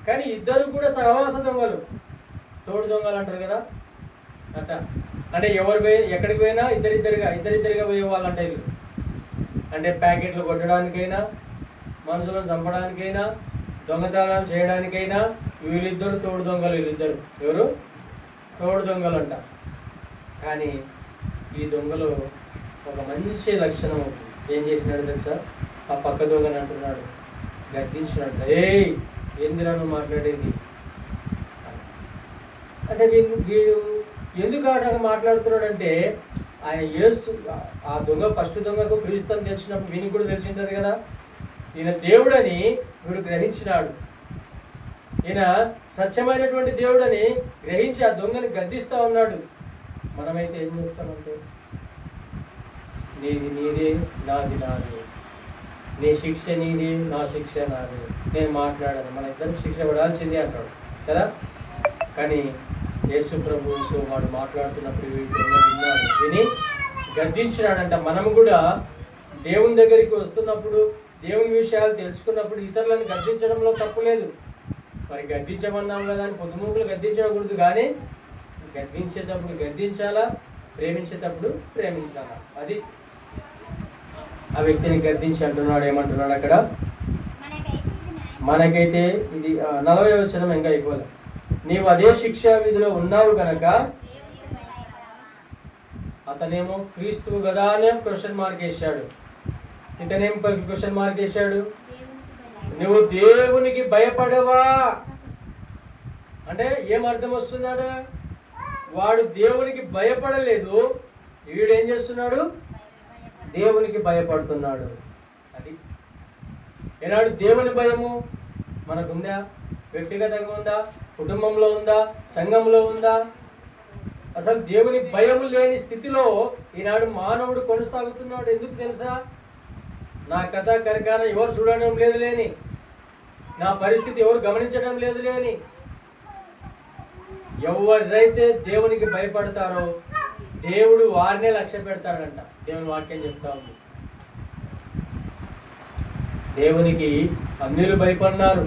కానీ ఇద్దరు కూడా సహవాస దొంగలు, తోడు దొంగలు అంటారు కదా అట్ట. అంటే ఎవరు ఎక్కడికి పోయినా ఇద్దరిద్దరిగా పోయే వాళ్ళంట వీళ్ళు. అంటే ప్యాకెట్లు కొట్టడానికైనా, మనుషులను చంపడానికైనా, దొంగతనాలు చేయడానికైనా వీళ్ళిద్దరు తోడు దొంగలు. వీళ్ళిద్దరు ఎవరు? తోడు దొంగలు అంట. కానీ ఈ దొంగలు ఒక మంచి లక్షణం ఏం చేసినాడు తెలుసా? ఆ పక్క దొంగని అంటున్నాడు, గద్దించినట్ట, ఏయ్ ఏందిరా నువ్వు మాట్లాడేది అంటే. వీడు ఎందుకు అట్లా మాట్లాడుతున్నాడంటే ఆయన యేసు, ఆ దొంగ ఫస్ట్ దొంగకు క్రీస్తు అని తెలిసినప్పుడు వీనికి కూడా తెలిసి ఉంటుంది కదా, ఈయన దేవుడని వీడు గ్రహించినాడు. ఈయన సత్యమైనటువంటి దేవుడని గ్రహించి ఆ దొంగని గద్దిస్తూ ఉన్నాడు. మనమైతే ఏం చేస్తామంటే నీది నీదే, నాది నాది, నీ శిక్ష నీది, నా శిక్ష నాది, నేను మాట్లాడాను, మన ఇద్దరికి శిక్ష పడాల్సిందే అంటాడు కదా. కానీ యేసు ప్రభువుతో వాడు మాట్లాడుతున్నప్పుడు విన్నాడు, విని గద్దించినాడంట. మనం కూడా దేవుని దగ్గరికి వస్తున్నప్పుడు, దేవుని విషయాలు తెలుసుకున్నప్పుడు ఇతరులను గద్దించడంలో తప్పు లేదు. మరి గద్దించమన్నాం కదా అని పొద్దుమూకులు గద్దించకూడదు, కానీ గద్దించేటప్పుడు గద్దించాలా, ప్రేమించేటప్పుడు ప్రేమించాలా. అది ఆ వ్యక్తిని గద్దించి అంటున్నాడు. ఏమంటున్నాడు అక్కడ? మనకైతే ఇది 40 వచనం ఇంకా అయిపోలే. నీవు అదే శిక్షా విధిలో ఉన్నావు గనక, అతనేమో క్రీస్తువు కదా అని క్వశ్చన్ మార్క్ వేశాడు, ఇతనేం క్వశ్చన్ మార్క్ వేశాడు? నువ్వు దేవునికి భయపడవా అంటే ఏం అర్థం వస్తున్నాడు? వాడు దేవునికి భయపడలేదు, వీడేం చేస్తున్నాడు? దేవునికి భయపడుతున్నాడు. అది ఏనాడు దేవుని భయము మనకుందా? వ్యక్తిగతంగా ఉందా? కుటుంబంలో ఉందా? సంఘంలో ఉందా? అసలు దేవుని భయము లేని స్థితిలో ఈనాడు మానవుడు కొనసాగుతున్నాడు. ఎందుకు తెలుసా? నా కథ కరకాన ఎవరు చూడడం లేదు లేని, నా పరిస్థితి ఎవరు గమనించడం లేదు లేని. ఎవరైతే దేవునికి భయపడతారో దేవుడు వారినే లక్ష్య పెడతాడంట. దేవుని వాక్యం చెప్తా ఉంది. దేవునికి అన్యులు భయపడినారు,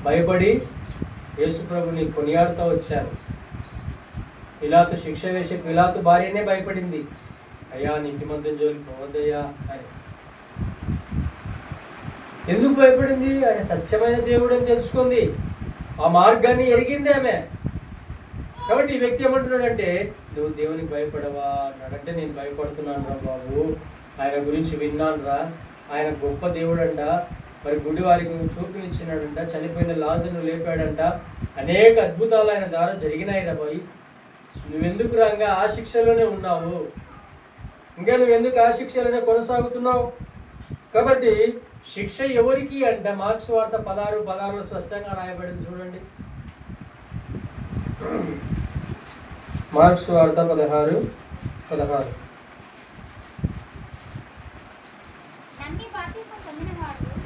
భయపడి యేసుప్రభుని కొనియాడుతూ వచ్చారు. పిలాతు శిక్ష వేసే పిలాతు భార్యనే భయపడింది, అయ్యా నీతిమంతుని జోలికి పోవద్దయ్యా అని. ఎందుకు భయపడింది? ఆయన సత్యమైన దేవుడు అని తెలుసుకుంది, ఆ మార్గాన్ని ఎరిగింది ఆమె. కాబట్టి ఈ వ్యక్తి ఏమంటున్నాడంటే, నువ్వు దేవునికి భయపడవా అన్నాడంటే, నేను భయపడుతున్నాను రా బాబు, ఆయన గురించి విన్నాను రా, ఆయన గొప్ప దేవుడు అంట, మరి గుడి వారికి చూపునిచ్చినాడంట, చనిపోయిన లాజరును లేపాడంట, అనేక అద్భుతాలు ఆయన ద్వారా జరిగినాయి రా బాయ్. నువ్వెందుకు రంగా ఆ శిక్షలోనే ఉన్నావు? ఇంకా నువ్వెందుకు ఆ శిక్షలోనే కొనసాగుతున్నావు? కాబట్టి శిక్ష ఎవరికి అంట? మార్క్స్ వార్త 16:16 స్పష్టంగా రాయబడింది చూడండి. మార్క్స్ వార్త 16:16.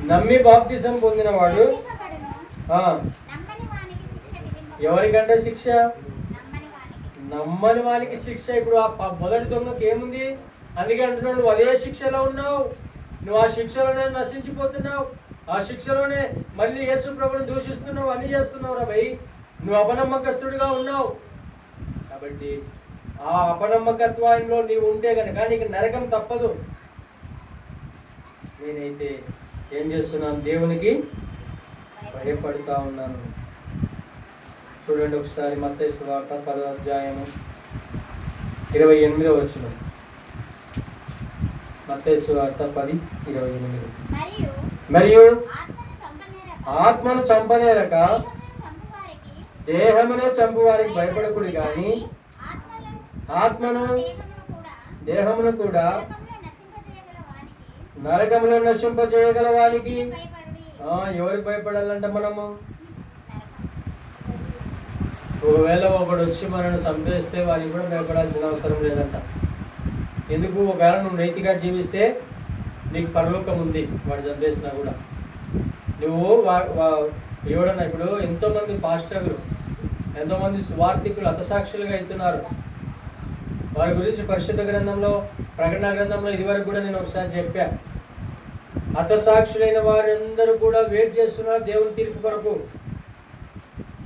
నమ్మి బాప్తిసం పొందినవాడు ఎవరికంటే శిక్ష? నమ్మని వానికి శిక్ష. ఇప్పుడు ఆ మొదటి దొంగకి ఏముంది? అందుకే అంటున్నాడు, నువ్వు అదే శిక్షలో ఉన్నావు, నువ్వు ఆ శిక్షలోనే నశించిపోతున్నావు, ఆ శిక్షలోనే మళ్ళీ యేసు ప్రభువుని దూషిస్తున్నావు, అన్ని చేస్తున్నావు రా భయ్, నువ్వు అపనమ్మకస్తుడిగా ఉన్నావు. కాబట్టి ఆ అపనమ్మకత్వంలో నీవు ఉంటే కనుక నీకు నరకం తప్పదు. నేనైతే ఏం చేస్తున్నాను? దేవునికి భయపడుతూ ఉన్నాను. చూడండి ఒకసారి మత్తయి సువార్త 10వ అధ్యాయము 28వ వచనం. మత్తయి సువార్త 10:28. మరియు ఆత్మను చంపనేరక దేహమునే చంపు వారికి భయపడకుడి గాని ఆత్మను దేహమును కూడా నరకములో నశింపజేయగల వానికి. ఎవరికి భయపడాలంట మనము? ఒకవేళ ఒకడు వచ్చి మనల్ని చంపేస్తే వారికి కూడా భయపడాల్సిన అవసరం లేదంట. ఎందుకు? ఒకవేళ నువ్వు నైతిగా జీవిస్తే నీకు పరలోకం ఉంది. వాడు చంపేసినా కూడా నువ్వు ఎవడన్నా, ఇప్పుడు ఎంతోమంది పాస్టర్లు, ఎంతోమంది సువార్థికులు హతసాక్షులుగా అవుతున్నారు. వారి గురించి పరిశుద్ధ గ్రంథంలో, ప్రకటన గ్రంథంలో ఇదివరకు కూడా నేను ఒకసారి చెప్పా. హతసాక్షులైన వారందరూ కూడా వెయిట్ చేస్తున్నారు దేవుని తీర్పు కొరకు.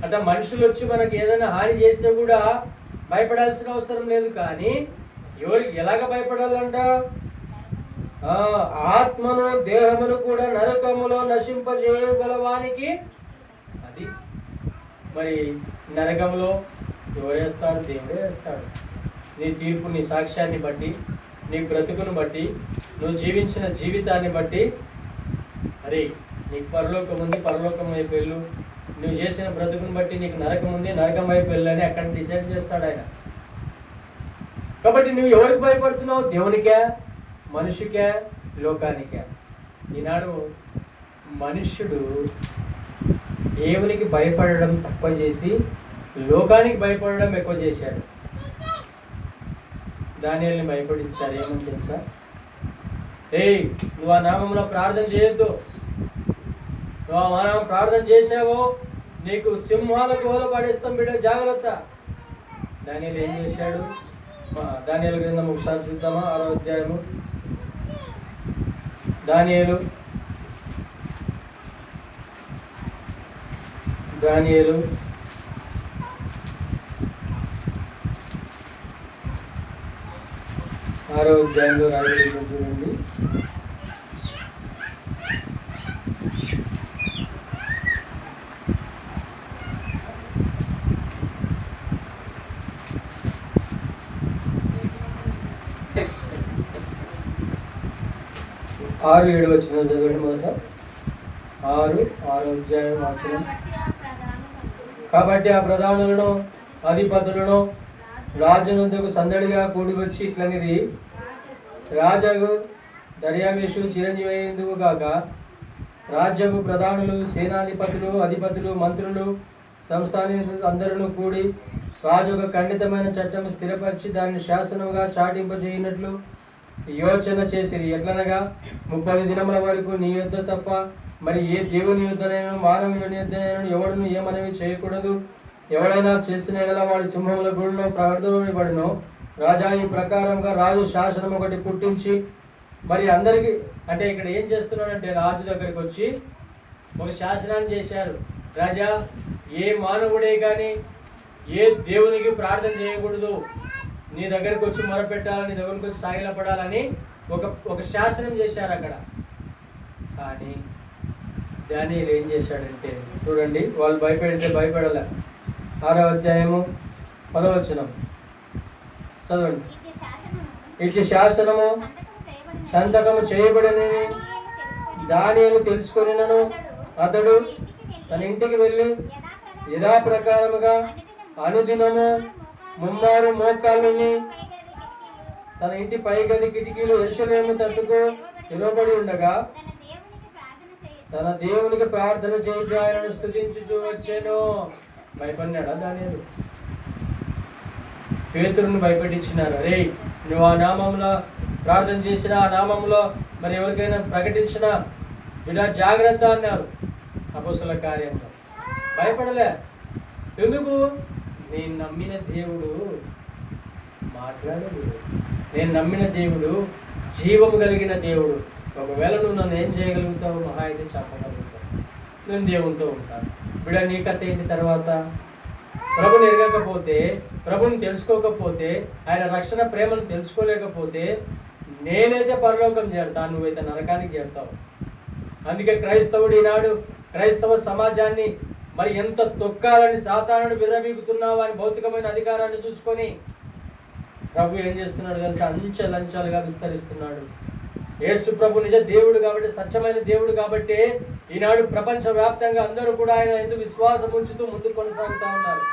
అంటే మనుషులు వచ్చి మనకి ఏదైనా హాని చేస్తే కూడా భయపడాల్సిన అవసరం లేదు. కానీ ఎవరికి ఎలాగ భయపడాలంట? ఆత్మను దేహమును కూడా నరకములో నశింపజేయగలవానికి. అది మరి నరకంలో ఎవరేస్తారు? దేవుడే వేస్తాడు. నీ తీర్పు, నీ సాక్ష్యాన్ని బట్టి, నీ బ్రతుకును బట్టి, నువ్వు జీవించిన జీవితాన్ని బట్టి, అరే నీకు పరలోకం ఉంది, పరలోకం వైపు వెళ్ళు. నువ్వు చేసిన బ్రతుకును బట్టి నీకు నరకం ఉంది, నరకం వైపు వెళ్ళని అక్కడ డిసైడ్ చేస్తాడు ఆయన. కాబట్టి నువ్వు ఎవరికి భయపడుతున్నావు? దేవునికే, మనిషికే, లోకానికే? ఈనాడు మనుష్యుడు దేవునికి భయపడడం తక్కువ చేసి లోకానికి భయపడడం ఎక్కువ చేశాడు. దానియేలుని భయపడించారు. ఏమని తెలుసా? నువ్వు ఆ నామంలో ప్రార్థన చేయొద్దు. నువ్వు ఆ నామం ప్రార్థన చేసావో నీకు సింహాల కోల పడేస్తాం బిడ్డ, జాగ్రత్త. దానియేలు ఏం చేశాడు? దానియేలు గ్రంథం ఒకసారి చూద్దామా? 6వ అధ్యాయము. దానియేలు 6వ అధ్యాయంలో రాయబడింది చూడండి. ఆరు 7 వచ్చిన చదవండి. మొదట 6వ అధ్యాయం వచనం. కాబట్టి ఆ ప్రధానులను అధిపతులను రాజునందుకు సందడిగా కూడి వచ్చి ఇట్లనిది, రాజగు దర్యావేషు చిరంజీవి అయ్యేందుకు కాక రాజ్యపు ప్రధానులు, సేనాధిపతులు, అధిపతులు, మంత్రులు, సంస్థానికులు అందరూ కూడి రాజు ఒక ఖండితమైన చట్టం స్థిరపరిచి దానిని శాసనముగా చాటింపజేయనట్లు యోచన చేసిరి. ఎట్లనగా 30 దినముల వరకు నీ యుద్ధ తప్ప మరి ఏ దేవుని యుద్ధనైనా మానవుని యుద్ధనైనా ఎవడును ఏమనేవి చేయకూడదు. ఎవడైనా చేసిన ఎడల వాడి సింహముల గుడిలో ప్రార్థనబడినో. రాజా ఈ ప్రకారంగా రాజు శాసనం ఒకటి పుట్టించి మరి అందరికీ, అంటే ఇక్కడ ఏం చేస్తున్నాడంటే రాజు దగ్గరికి వచ్చి ఒక శాసనాన్ని చేశారు. రాజా, ఏ మానవుడే కానీ ఏ దేవునికి ప్రార్థన చేయకూడదు, నీ దగ్గరికి వచ్చి మొరపెట్టాలని, నీ దగ్గరికి వచ్చి సాగిలపడాలని ఒక శాసనం చేశారు అక్కడ. కానీ దానియేలు ఏం చేశాడంటే చూడండి, వాళ్ళు భయపెడితే భయపడాల. 6వ అధ్యాయము 10వ వచనం చదవండి. ఇటు శాసనము సంతకము చేయబడినని దానియేలు తెలుసుకొనినను అతడు తన ఇంటికి వెళ్ళి యథాప్రకారముగా అనుదినము 3 మోకాళ్ళని తన ఇంటి పైగది కిటికీలు యెరూషలేము తట్టుకు తెరవబడి ఉండగా తన దేవునికి ప్రార్థన చేయించు ఆయనను స్తుతించుచూ వచ్చాను. భయపడినాడా దానియేలు? పేతురుని భయపెట్టించినారు. అరే, నువ్వు ఆ నామంలో ప్రార్థన చేసిన, ఆ నామంలో మరి ఎవరికైనా ప్రకటించిన ఇలా జాగ్రత్త అన్నారు అపోస్తలుల కార్యంలో. భయపడలే. ఎందుకు? నేను నమ్మిన దేవుడు మాట్లాడేది, నేను నమ్మిన దేవుడు జీవము కలిగిన దేవుడు. ఒకవేళ నువ్వు నన్ను ఏం చేయగలుగుతావు? మహా అయితే చెప్పగలుగుతావు. నేను దేవునితో ఉంటాను. బిడ్డ, నీ కథ ఏంటి తర్వాత? ప్రభుని ఎరగకపోతే, ప్రభుని తెలుసుకోకపోతే, ఆయన రక్షణ ప్రేమను తెలుసుకోలేకపోతే నేనైతే పరలోకం చేరుతాను, నువ్వైతే నరకానికి చేరుతావు. అందుకే క్రైస్తవుడు ఈనాడు క్రైస్తవ సమాజాన్ని మరి ఎంత తొక్కాలని సాతానుడు విర్రవీగుతున్నావు అని భౌతికమైన అధికారాన్ని చూసుకొని ప్రభు ఏం చేస్తున్నాడు కలిసి అంచెలంచెలుగా విస్తరిస్తున్నాడు. యేసు ప్రభు నిజ దేవుడు కాబట్టి, సత్యమైన దేవుడు కాబట్టి ఈనాడు ప్రపంచవ్యాప్తంగా అందరూ కూడా ఆయన ఎందుకు విశ్వాసం ఉంచుతూ ముందుకు కొనసాగుతూ ఉన్నారు.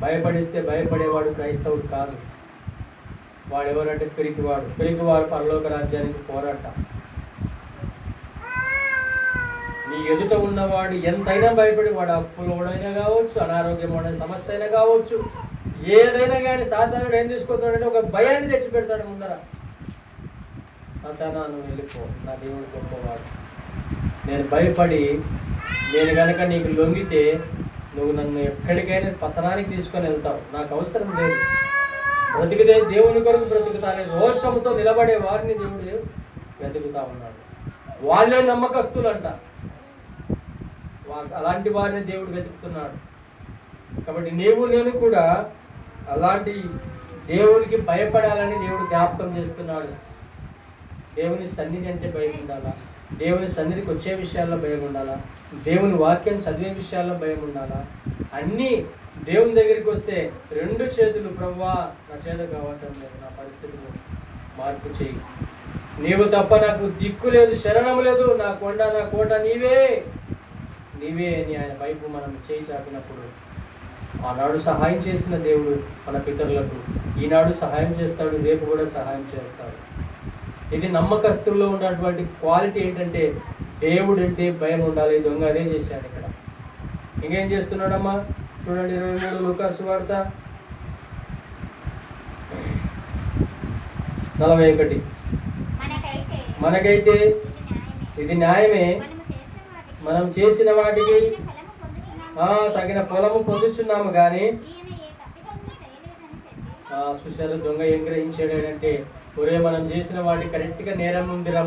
భయపడిస్తే భయపడేవాడు క్రైస్తవుడు కాదు. వాడు ఎవరంటే పిరికివాడు పరలోక రాజ్యానికి పోరాట. నీ ఎదుట ఉన్నవాడు ఎంతైనా భయపడి, వాడు అప్పులోడైనా కావచ్చు, అనారోగ్యమైన సమస్య అయినా కావచ్చు, ఏదైనా కానీ సాతానుడు ఏం తీసుకొస్తాడంటే ఒక భయాన్ని తెచ్చి పెడతాడు ముందర. సాతానా నువ్వు వెళ్ళిపో, నా దేవుడు గొప్పవాడు. నేను భయపడి నేను కనుక నీకు లొంగితే నువ్వు నన్ను ఎక్కడికైనా పతనానికి తీసుకొని వెళ్తావు, నాకు అవసరం లేదు. బ్రతికితే దేవుని కొరకు బ్రతుకుతానే రోషముతో నిలబడే వారిని దేవుడు వెతుకుతా ఉన్నాడు. వాళ్ళే నమ్మకస్తులంట, అలాంటి వారిని దేవుడు వెతుకుతున్నాడు. కాబట్టి నీవు నేను కూడా అలాంటి దేవునికి భయపడాలని దేవుడు జ్ఞాపకం చేస్తున్నాడు. దేవుని సన్నిధి అంటే భయం ఉండాలా, దేవుని సన్నిధికి వచ్చే విషయాల్లో భయం ఉండాలా, దేవుని వాక్యం చదివే విషయాల్లో భయం ఉండాలా. అన్నీ దేవుని దగ్గరికి వస్తే రెండు చేతులు, ప్రభువా నా చేత కావటం లేదు, నా పరిస్థితులు మార్పు చేయి, నీవు తప్ప నాకు దిక్కు లేదు, శరణం లేదు, నా కొండ నా కోట నీవే అని ఆయన వైపు మనం చేయి చాపినప్పుడు ఆనాడు సహాయం చేసిన దేవుడు మన పితరులకు ఈనాడు సహాయం చేస్తాడు, రేపు కూడా సహాయం చేస్తాడు. ఇది నమ్మకస్తుల్లో ఉన్నటువంటి క్వాలిటీ ఏంటంటే దేవుడు అంటే భయం ఉండాలి. దొంగ అదే చేశాడు ఇక్కడ. ఇంకేం చేస్తున్నాడమ్మా చూడండి, 23 లూకాసు వార్త 41. మనకైతే ఇది న్యాయమే, మనం చేసిన వాటికి తగిన ఫలము పొందుచున్నాము కానీ చూశారు దొంగ ఏం గ్రహించాడంటే, ఒరే మనం చేసిన వాటి కరెక్ట్గా నేరం ఉందిరా,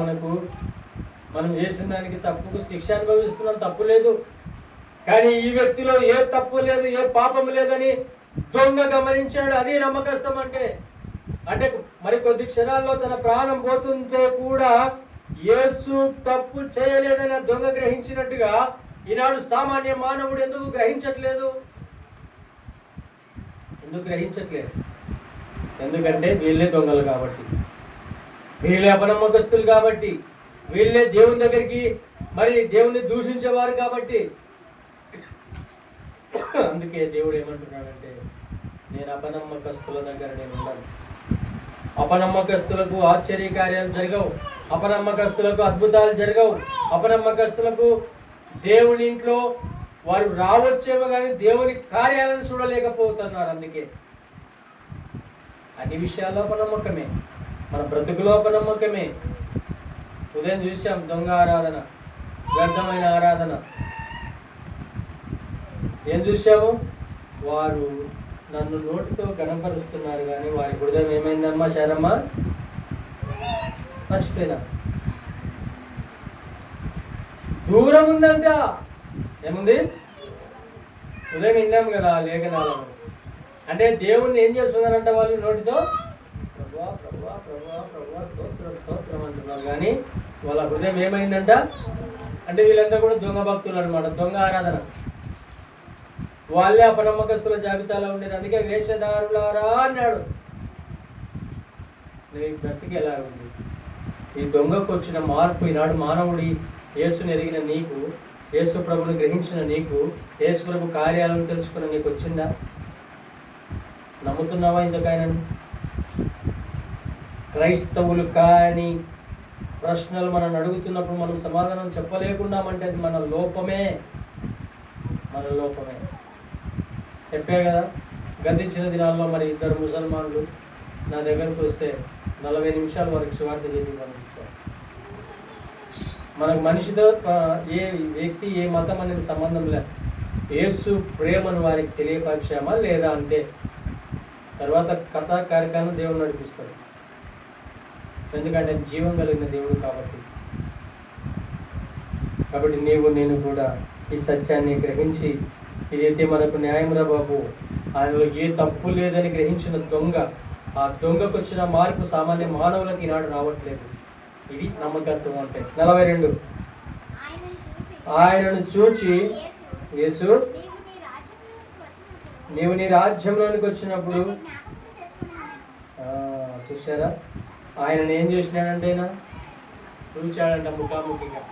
మనం చేసిన దానికి తప్పుకు శిక్ష అనుభవిస్తున్నాం, తప్పు లేదు. కానీ ఈ వ్యక్తిలో ఏ తప్పు లేదు, ఏ పాపం లేదని దొంగ గమనించాడు. అది నమ్మకస్తం అంటే మరి కొద్ది క్షణాల్లో తన ప్రాణం పోతుంటే కూడా యేసు తప్పు చేయలేదని దొంగ గ్రహించినట్టుగా ఈనాడు సామాన్య మానవుడు ఎందుకు గ్రహించట్లేదు? ఎందుకంటే వీళ్ళే దొంగలు కాబట్టి, వీళ్ళే అపనమ్మకస్తులు కాబట్టి, వీళ్ళే దేవుని దగ్గరికి మరి దేవుణ్ణి దూషించేవారు కాబట్టి. అందుకే దేవుడు ఏమంటున్నాడంటే, నేను అపనమ్మకస్తుల దగ్గర నేను ఉన్నాను. అపనమ్మకస్తులకు ఆశ్చర్యకార్యాలు జరగవు, అపనమ్మకస్తులకు అద్భుతాలు జరగవు, అపనమ్మకస్తులకు దేవుని ఇంట్లో వారు రావచ్చేమో కానీ దేవుని కార్యాలను చూడలేకపోతున్నారు. అందుకే అన్ని విషయాల్లో అపనమ్మకమే, మన బ్రతుకులో అపనమ్మకమే. ఉదయం చూసాం దొంగ ఆరాధన, వ్యర్థమైన ఆరాధన. ఏం చూసాము? వారు నన్ను నోటితో గణపరుస్తున్నారు కానీ వారి హృదయం ఏమైందమ్మా శారమ్మా? మర్చిపోయినా, దూరం ఉందంట. ఏముంది? ఉదయం విన్నాము కదా లేఖనాలను. అంటే దేవుణ్ణి ఏం చేస్తున్నారంట వాళ్ళు? నోటితో ప్రభువా ప్రభువా ప్రభువా ప్రభువా స్తోత్రం స్తోత్రం అంటున్నారు కానీ వాళ్ళ హృదయం ఏమైందంట? అంటే వీళ్ళంతా కూడా దొంగ భక్తులు అనమాట, దొంగ ఆరాధన. వాళ్ళే అపనమ్మకస్తుల జాబితాలో ఉండేది. అందుకే వేషధారులారా అన్నాడు. నీ బ్రతికి ఎలా ఉంది? ఈ దొంగకు వచ్చిన మార్పు ఈనాడు మానవుడి యేసుని ఎరిగిన నీకు, యేసు ప్రభుని గ్రహించిన నీకు, యేసు ప్రభు కార్యాలను తెలుసుకున్న నీకు వచ్చిందా? నమ్ముతున్నావా ఇంతకైనా? క్రైస్తవులు కాని ప్రశ్నలు మనం అడుగుతున్నప్పుడు మనం సమాధానం చెప్పలేకున్నామంటే అది మన లోపమే. చెప్పే కదా, గతించిన దినాల్లో మరి 2 ముసల్మాన్లు నా దగ్గరకు వస్తే 40 నిమిషాల వరకు సువార్త చేసి పంపించారు. మనకు మనిషితో ఏ వ్యక్తి ఏ మతం అనేది సంబంధం లేదు. యేసు ప్రేమను వారికి తెలియపరిచామా లేదా అంతే. తర్వాత కథా కార్యక్రమం దేవుడు నడిపిస్తాడు, ఎందుకంటే జీవం కలిగిన దేవుడు కాబట్టి నీవు నేను కూడా ఈ సత్యాన్ని గ్రహించి, ఇదైతే మనకు న్యాయంరా బాబు, ఆయనలో ఏ తప్పు లేదని గ్రహించిన దొంగ, ఆ దొంగకు వచ్చిన మార్పు సామాన్య మానవులకు ఈనాడు రావట్లేదు. ఇది నమ్మకత్వం అంటే. 42 ఆయనను చూచి యేసు నీవు నీ రాజ్యంలోనికి వచ్చినప్పుడు చూసారా, ఆయనను ఏం చేసినాడంటే ఆయన చూచాడంట ముఖాముఖిగా.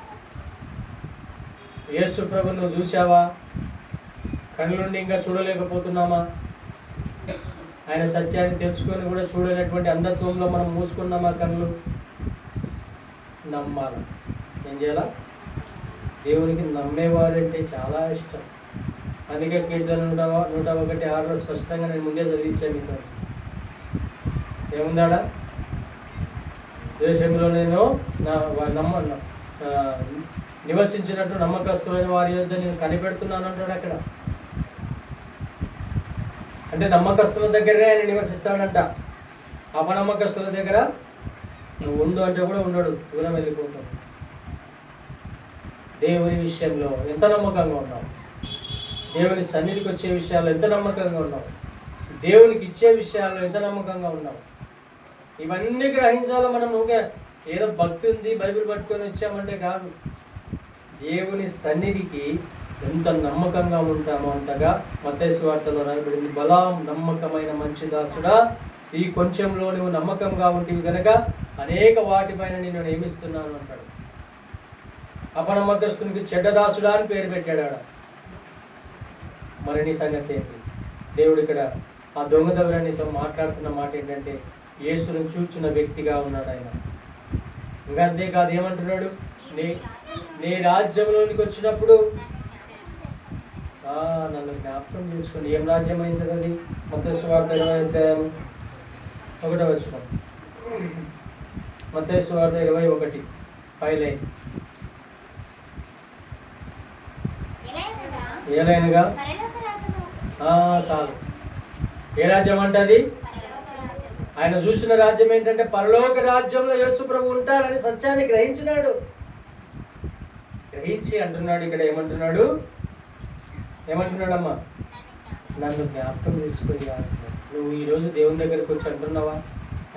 యేసు ప్రభు నువ్వు చూసావా? కళ్ళుండి ఇంకా చూడలేకపోతున్నామా? ఆయన సత్యాన్ని తెలుసుకొని కూడా చూడలేనటువంటి అంధత్వంలో మనం మూసుకున్నామా కళ్ళు? నమ్మాలి. ఏం చేయాలా? దేవునికి నమ్మేవారంటే చాలా ఇష్టం. అందుకే కీర్తన 101:6 స్పష్టంగా నేను ముందే చదివించాను మీతో. ఏముందాడా? దేశంలో నేను నివసించినట్టు నమ్మకస్తులైన వారి యొద్ద నేను కనిపెడుతున్నాను అంటాడు అక్కడ. అంటే నమ్మకస్తుల దగ్గరే ఆయన నివసిస్తాడంట. అపనమ్మకస్తుల దగ్గర నువ్వు ఉండు అంటే కూడా ఉండడు, దూరం వెళ్ళిపోతావు. దేవుని విషయంలో ఎంత నమ్మకంగా ఉన్నావు? దేవుని సన్నిధికి వచ్చే విషయాల్లో ఎంత నమ్మకంగా ఉన్నావు? దేవునికి ఇచ్చే విషయాల్లో ఎంత నమ్మకంగా ఉన్నావు? ఇవన్నీ గ్రహించాలో మనం. ఏదో భక్తి ఉంది, బైబిల్ పట్టుకొని వచ్చామంటే కాదు. దేవుని సన్నిధికి ఎంత నమ్మకంగా ఉంటామో అంతగా మత్తయి సువార్తలో రాయబడింది. బలా నమ్మకమైన మంచి దాసుడా, ఈ కొంచెంలో నువ్వు నమ్మకంగా ఉంటివి కనుక అనేక వాటిపైన నేను నియమిస్తున్నాను అంటాడు. అపనమ్మకస్తునికి చెడ్డదాసుడా అని పేరు పెట్టాడు ఆడ. మరి నీ సంగతి ఏంటి? దేవుడు ఇక్కడ ఆ దొంగ దొంగనితో మాట్లాడుతున్న మాట ఏంటంటే యేసును చూచిన వ్యక్తిగా ఉన్నాడు ఆయన. ఇంకా అంతేకాదు, ఏమంటున్నాడు? నీ రాజ్యంలోనికి వచ్చినప్పుడు నన్ను జ్ఞాపకం చేసుకోండి. ఏం రాజ్యం అయింది అది? మత్తయి సువార్త 20:1 మత్తయి సువార్త 21:5 ఏలైనగా చాలు. ఏ రాజ్యం అంటే అది? ఆయన చూసిన రాజ్యం ఏంటంటే పరలోక రాజ్యంలో యేసు ప్రభు ఉంటాడని సత్యాన్ని గ్రహించినాడు. గ్రహించి అంటున్నాడు ఇక్కడ. ఏమంటున్నాడమ్మా? నన్ను జ్ఞాపకం చేసుకోయ్యా. నువ్వు ఈరోజు దేవుని దగ్గరికి వచ్చి అంటున్నావా?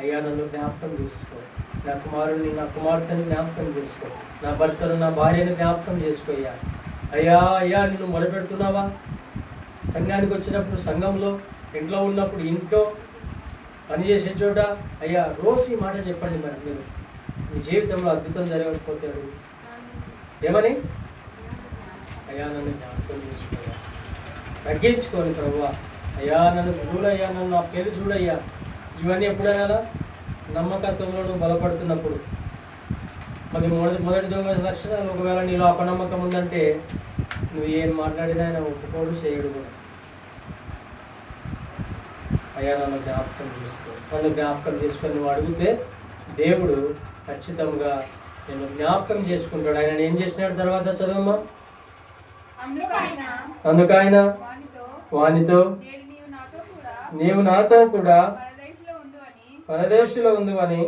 అయ్యా నన్ను జ్ఞాపకం చేసుకో, నా కుమారుని నా కుమార్తెను జ్ఞాపకం చేసుకో, నా భర్తను నా భార్యను జ్ఞాపకం చేసుకోయ్యా. అయ్యా నిన్ను మొదలుపెడుతున్నావా? సంఘానికి వచ్చినప్పుడు సంఘంలో, ఇంట్లో ఉన్నప్పుడు ఇంట్లో, పనిచేసే చోట, అయ్యా రోజు ఈ మాట చెప్పండి. మరి మీరు మీ జీవితంలో అద్భుతం జరగకపోతే ఏమని? అయ్యా నన్ను జ్ఞాపకం చేసుకోయ్యా, తగ్గించుకోని ప్రభువా, అయ్యా నన్ను చూడయ్యా, నన్ను నా పేరు చూడయ్యా. ఇవన్నీ ఎప్పుడైనా నమ్మకత్వంలో నువ్వు బలపడుతున్నప్పుడు. మరి మొదటి దొంగ లక్షణాలు, ఒకవేళ నీలో అపనమ్మకం ఉందంటే నువ్వు ఏం మాట్లాడినా ఆయన ఒప్పుకోడు, చేయడు కూడా. అయ్యా నన్ను జ్ఞాపకం చేసుకొని నువ్వు అడిగితే దేవుడు ఖచ్చితంగా నేను జ్ఞాపకం చేసుకుంటాడు. ఆయన ఏం చేసినాడు తర్వాత చదవమ్మా. అందుకైన వానితో నీవు నాతో కూడా పరదేశంలో ఉందువని.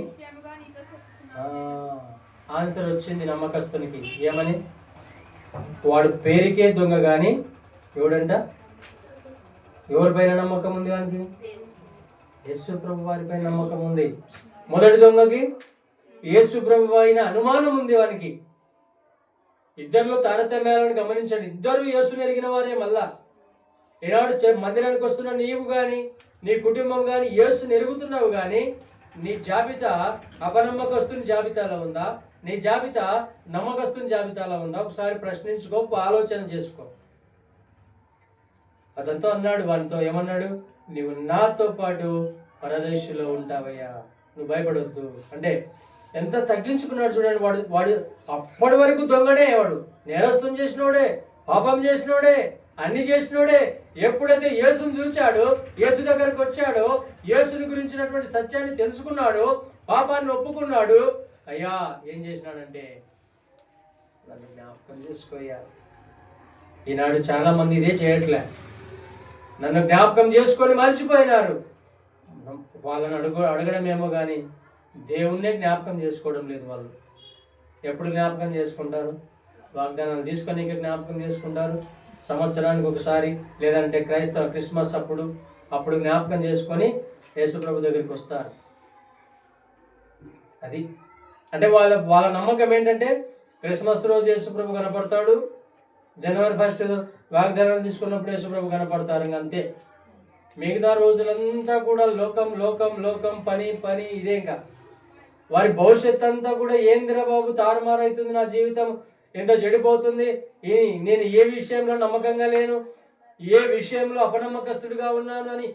ఆన్సర్ వచ్చింది నమ్మకస్తునికి. ఏమని? వాడు పేరుకే దొంగ కానీ ఎవడంట? ఎవరిపైన నమ్మకం ఉంది వానికి? యేసు ప్రభు వారిపైన నమ్మకం ఉంది. మొదటి దొంగకి యేసు ప్రభు అయిన అనుమానం ఉంది వానికి. ఇద్దరిలో తారతమ్యాలను గమనించండి. ఇద్దరు యేసుని ఎరిగిన వారే. మళ్ళా ఈనాడు మందిరానికి వస్తున్న నీవు కానీ నీ కుటుంబం కానీ యేసుని ఎరుగుతున్నావు కానీ నీ జాబితా అపనమ్మకస్తుని జాబితాలో ఉందా? నీ జాబితా నమ్మకస్తుని జాబితాలో ఉందా? ఒకసారి ప్రశ్నించుకో, ఆలోచన చేసుకో. అతనితో అన్నాడు, వానితో ఏమన్నాడు? నీవు నాతో పాటు పరదేశంలో ఉంటావయ్యా, నువ్వు భయపడవద్దు అంటే ఎంత తగ్గించుకున్నాడు చూడండి. వాడు అప్పటి వరకు దొంగడే, వాడు నేరస్తుం చేసినోడే, పాపం చేసినోడే, అన్ని చేసినోడే. ఎప్పుడైతే యేసుని చూచాడో, యేసు దగ్గరకు వచ్చాడో, యేసుని గురించినటువంటి సత్యాన్ని తెలుసుకున్నాడు, పాపాన్ని ఒప్పుకున్నాడు, అయ్యా ఏం చేసినాడంటే నన్ను జ్ఞాపకం చేసుకోయ్యా. ఈనాడు చాలా మంది ఇదే చేయట్లే. నన్ను జ్ఞాపకం చేసుకొని మర్చిపోయినారు. వాళ్ళని అడగడమేమో కానీ దేవుణ్ణే జ్ఞాపకం చేసుకోవడం లేదు. వాళ్ళు ఎప్పుడు జ్ఞాపకం చేసుకుంటారు? వాగ్దానాలు తీసుకొని జ్ఞాపకం చేసుకుంటారు. సంవత్సరానికి ఒకసారి, లేదంటే క్రైస్తవ క్రిస్మస్ అప్పుడు జ్ఞాపకం చేసుకొని యేసుప్రభు దగ్గరికి వస్తారు. అది అంటే వాళ్ళ నమ్మకం ఏంటంటే క్రిస్మస్ రోజు యేసుప్రభు కనపడతాడు, జనవరి 1 వాగ్దానం తీసుకున్నప్పుడు యేసుప్రభు కనపడతారు, ఇంకా అంతే. మిగతా రోజులంతా కూడా లోకం లోకం లోకం, పని పని, ఇదే. ఇంకా వారి భవిష్యత్ అంతా కూడా ఏందిరా బాబు, తారుమారైతుంది, నా జీవితం ఎంత చెడిపోతుంది, నేను ఏ విషయంలో నమ్మకంగా లేను, ఏ విషయంలో అపనమ్మకస్తుడిగా ఉన్నాను అని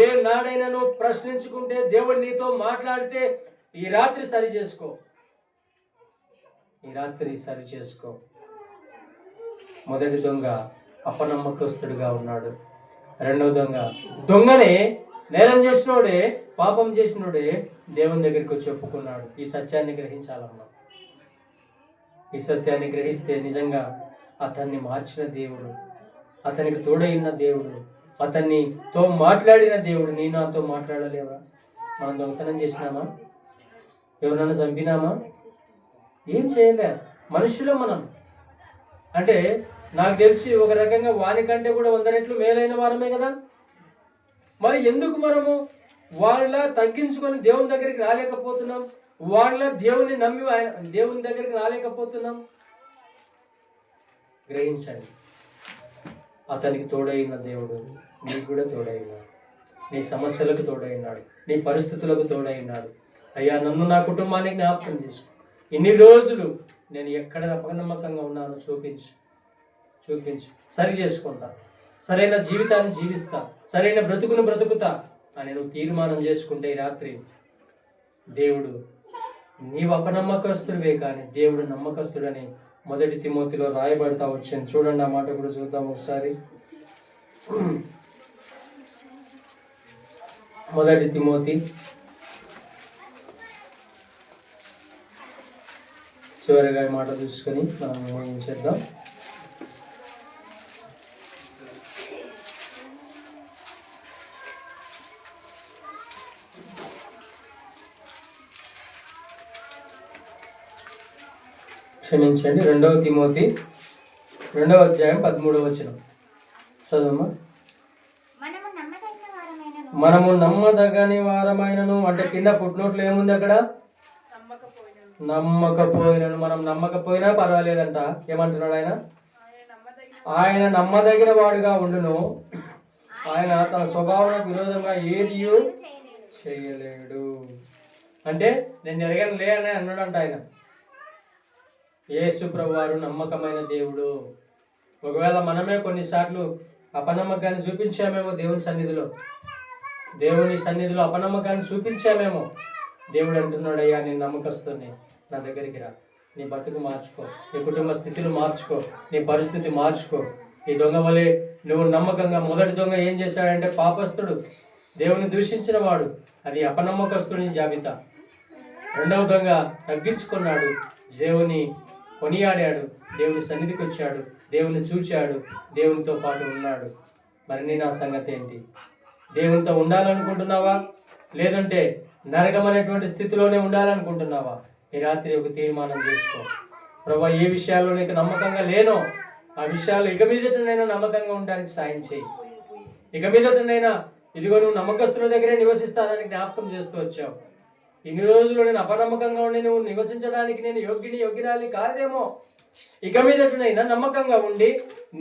ఏ నాడైనా నువ్వు ప్రశ్నించుకుంటే, దేవుడు నీతో మాట్లాడితే ఈ రాత్రి సరి చేసుకో, ఈ రాత్రి సరి చేసుకో. మొదటి దొంగ అపనమ్మకస్తుడిగా ఉన్నాడు. రెండవ దొంగనే, నేరం చేసినోడే, పాపం చేసినోడే దేవుని దగ్గరికి వచ్చి ఒప్పుకున్నాడు. ఈ సత్యాన్ని గ్రహించాలమ్మా. ఈ సత్యాన్ని గ్రహిస్తే నిజంగా అతన్ని మార్చిన దేవుడు, అతనికి తోడైన దేవుడు, అతన్నితో మాట్లాడిన దేవుడు. నీ నాతో మాట్లాడలేవా? మనం దొంగతనం చేసినామా? ఎవరన్నా చంపినామా? ఏం చేయలే. మనుషులు మనం. అంటే నాకు తెలిసి ఒక రకంగా వానికంటే కూడా 100 రెట్లు మేలైన వారమే కదా. మరి ఎందుకు మనము వాళ్ళ తగ్గించుకొని దేవుని దగ్గరికి రాలేకపోతున్నాం? వాళ్ళ దేవుని నమ్మి దేవుని దగ్గరికి రాలేకపోతున్నాం? గ్రహించండి, అతనికి తోడైన దేవుడు నీకు కూడా తోడైనాడు. నీ సమస్యలకు తోడైనాడు, నీ పరిస్థితులకు తోడైనాడు. అయ్యా, నన్ను నా కుటుంబానికి జ్ఞాపకం చేసుకో. ఇన్ని రోజులు నేను ఎక్కడ అపనమ్మకంగా ఉన్నానో చూపించు, సరి చేసుకుంటా, సరైన జీవితాన్ని జీవిస్తా, సరైన బ్రతుకును బ్రతుకుతా అని నువ్వు తీర్మానం చేసుకుంటే ఈ రాత్రి దేవుడు, నీవు అపనమ్మకస్తుడివే కానీ దేవుడు నమ్మకస్తుడని 1 తిమోతిలో రాయబడతా వచ్చింది. చూడండి, ఆ మాట కూడా చూద్దాం ఒకసారి. 1 తిమోతి చివరిగా ఈ మాట చూసుకొని మనం ఏం చేద్దాం. క్షమించండి, 2 తిమోతి 2వ అధ్యాయం 13వ వచనం చదవమ్మా. మనము నమ్మదగని వారమైనను, అంటే కింద ఫుట్ నోట్లో ఏముంది అక్కడ? నమ్మకపోయినను. మనం నమ్మకపోయినా పర్వాలేదంట. ఏమంటున్నాడు ఆయన? ఆయన నమ్మదగిన వాడుగా ఉండును, ఆయన తన స్వభావానికి విరోధంగా ఏది చేయలేడు. అంటే నేను ఎరగను లే అని అన్నాడంట ఆయన. యేసు ప్రభువారు నమ్మకమైన దేవుడు. ఒకవేళ మనమే కొన్నిసార్లు అపనమ్మకాన్ని చూపించామేమో దేవుని సన్నిధిలో అపనమ్మకాన్ని చూపించామేమో. దేవుడు అంటున్నాడు, అయ్యా నేను నమ్మకస్తుని, నా దగ్గరికి రా, నీ బతుకు మార్చుకో, నీ కుటుంబ స్థితిని మార్చుకో, నీ పరిస్థితి మార్చుకో. ఈ దొంగ వలె నువ్వు నమ్మకంగా. మొదటి దొంగ ఏం చేశాడంటే పాపస్తుడు, దేవుని దూషించిన వాడు, అది అపనమ్మకస్తుని జాబితా. రెండవ దొంగ తగ్గించుకున్నాడు, దేవుని కొనియాడాడు, దేవుని సన్నిధికి వచ్చాడు, దేవుని చూచాడు, దేవునితో పాటు ఉన్నాడు. మరి నీ నా సంగతి ఏంటి? దేవునితో ఉండాలనుకుంటున్నావా, లేదంటే నరకం అనేటువంటి స్థితిలోనే ఉండాలనుకుంటున్నావా? ఈ రాత్రి ఒక తీర్మానం చేసుకో. ప్రభువా, ఏ విషయాల్లో నీకు నమ్మకంగా లేనో ఆ విషయాలు ఇక మీదటనైనా నమ్మకంగా ఉండడానికి సాయం చేయి. ఇక మీదటనైనా ఇదిగో నువ్వు నమ్మకస్తుల దగ్గరే నివసిస్తానని జ్ఞాపకం చేస్తూ వచ్చావు. ఇన్ని రోజులు నేను అపనమ్మకంగా ఉండి నువ్వు నివసించడానికి నేను యోగ్యురాలి కాదేమో. ఇక మీదటనైనా నమ్మకంగా ఉండి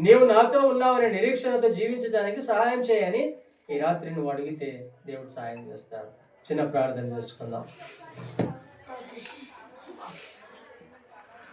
నీవు నాతో ఉన్నావనే నిరీక్షణతో జీవించడానికి సహాయం చేయని ఈ రాత్రి నువ్వు అడిగితే దేవుడు సహాయం చేస్తాడు. చిన్న ప్రార్థన చేసుకుందాం.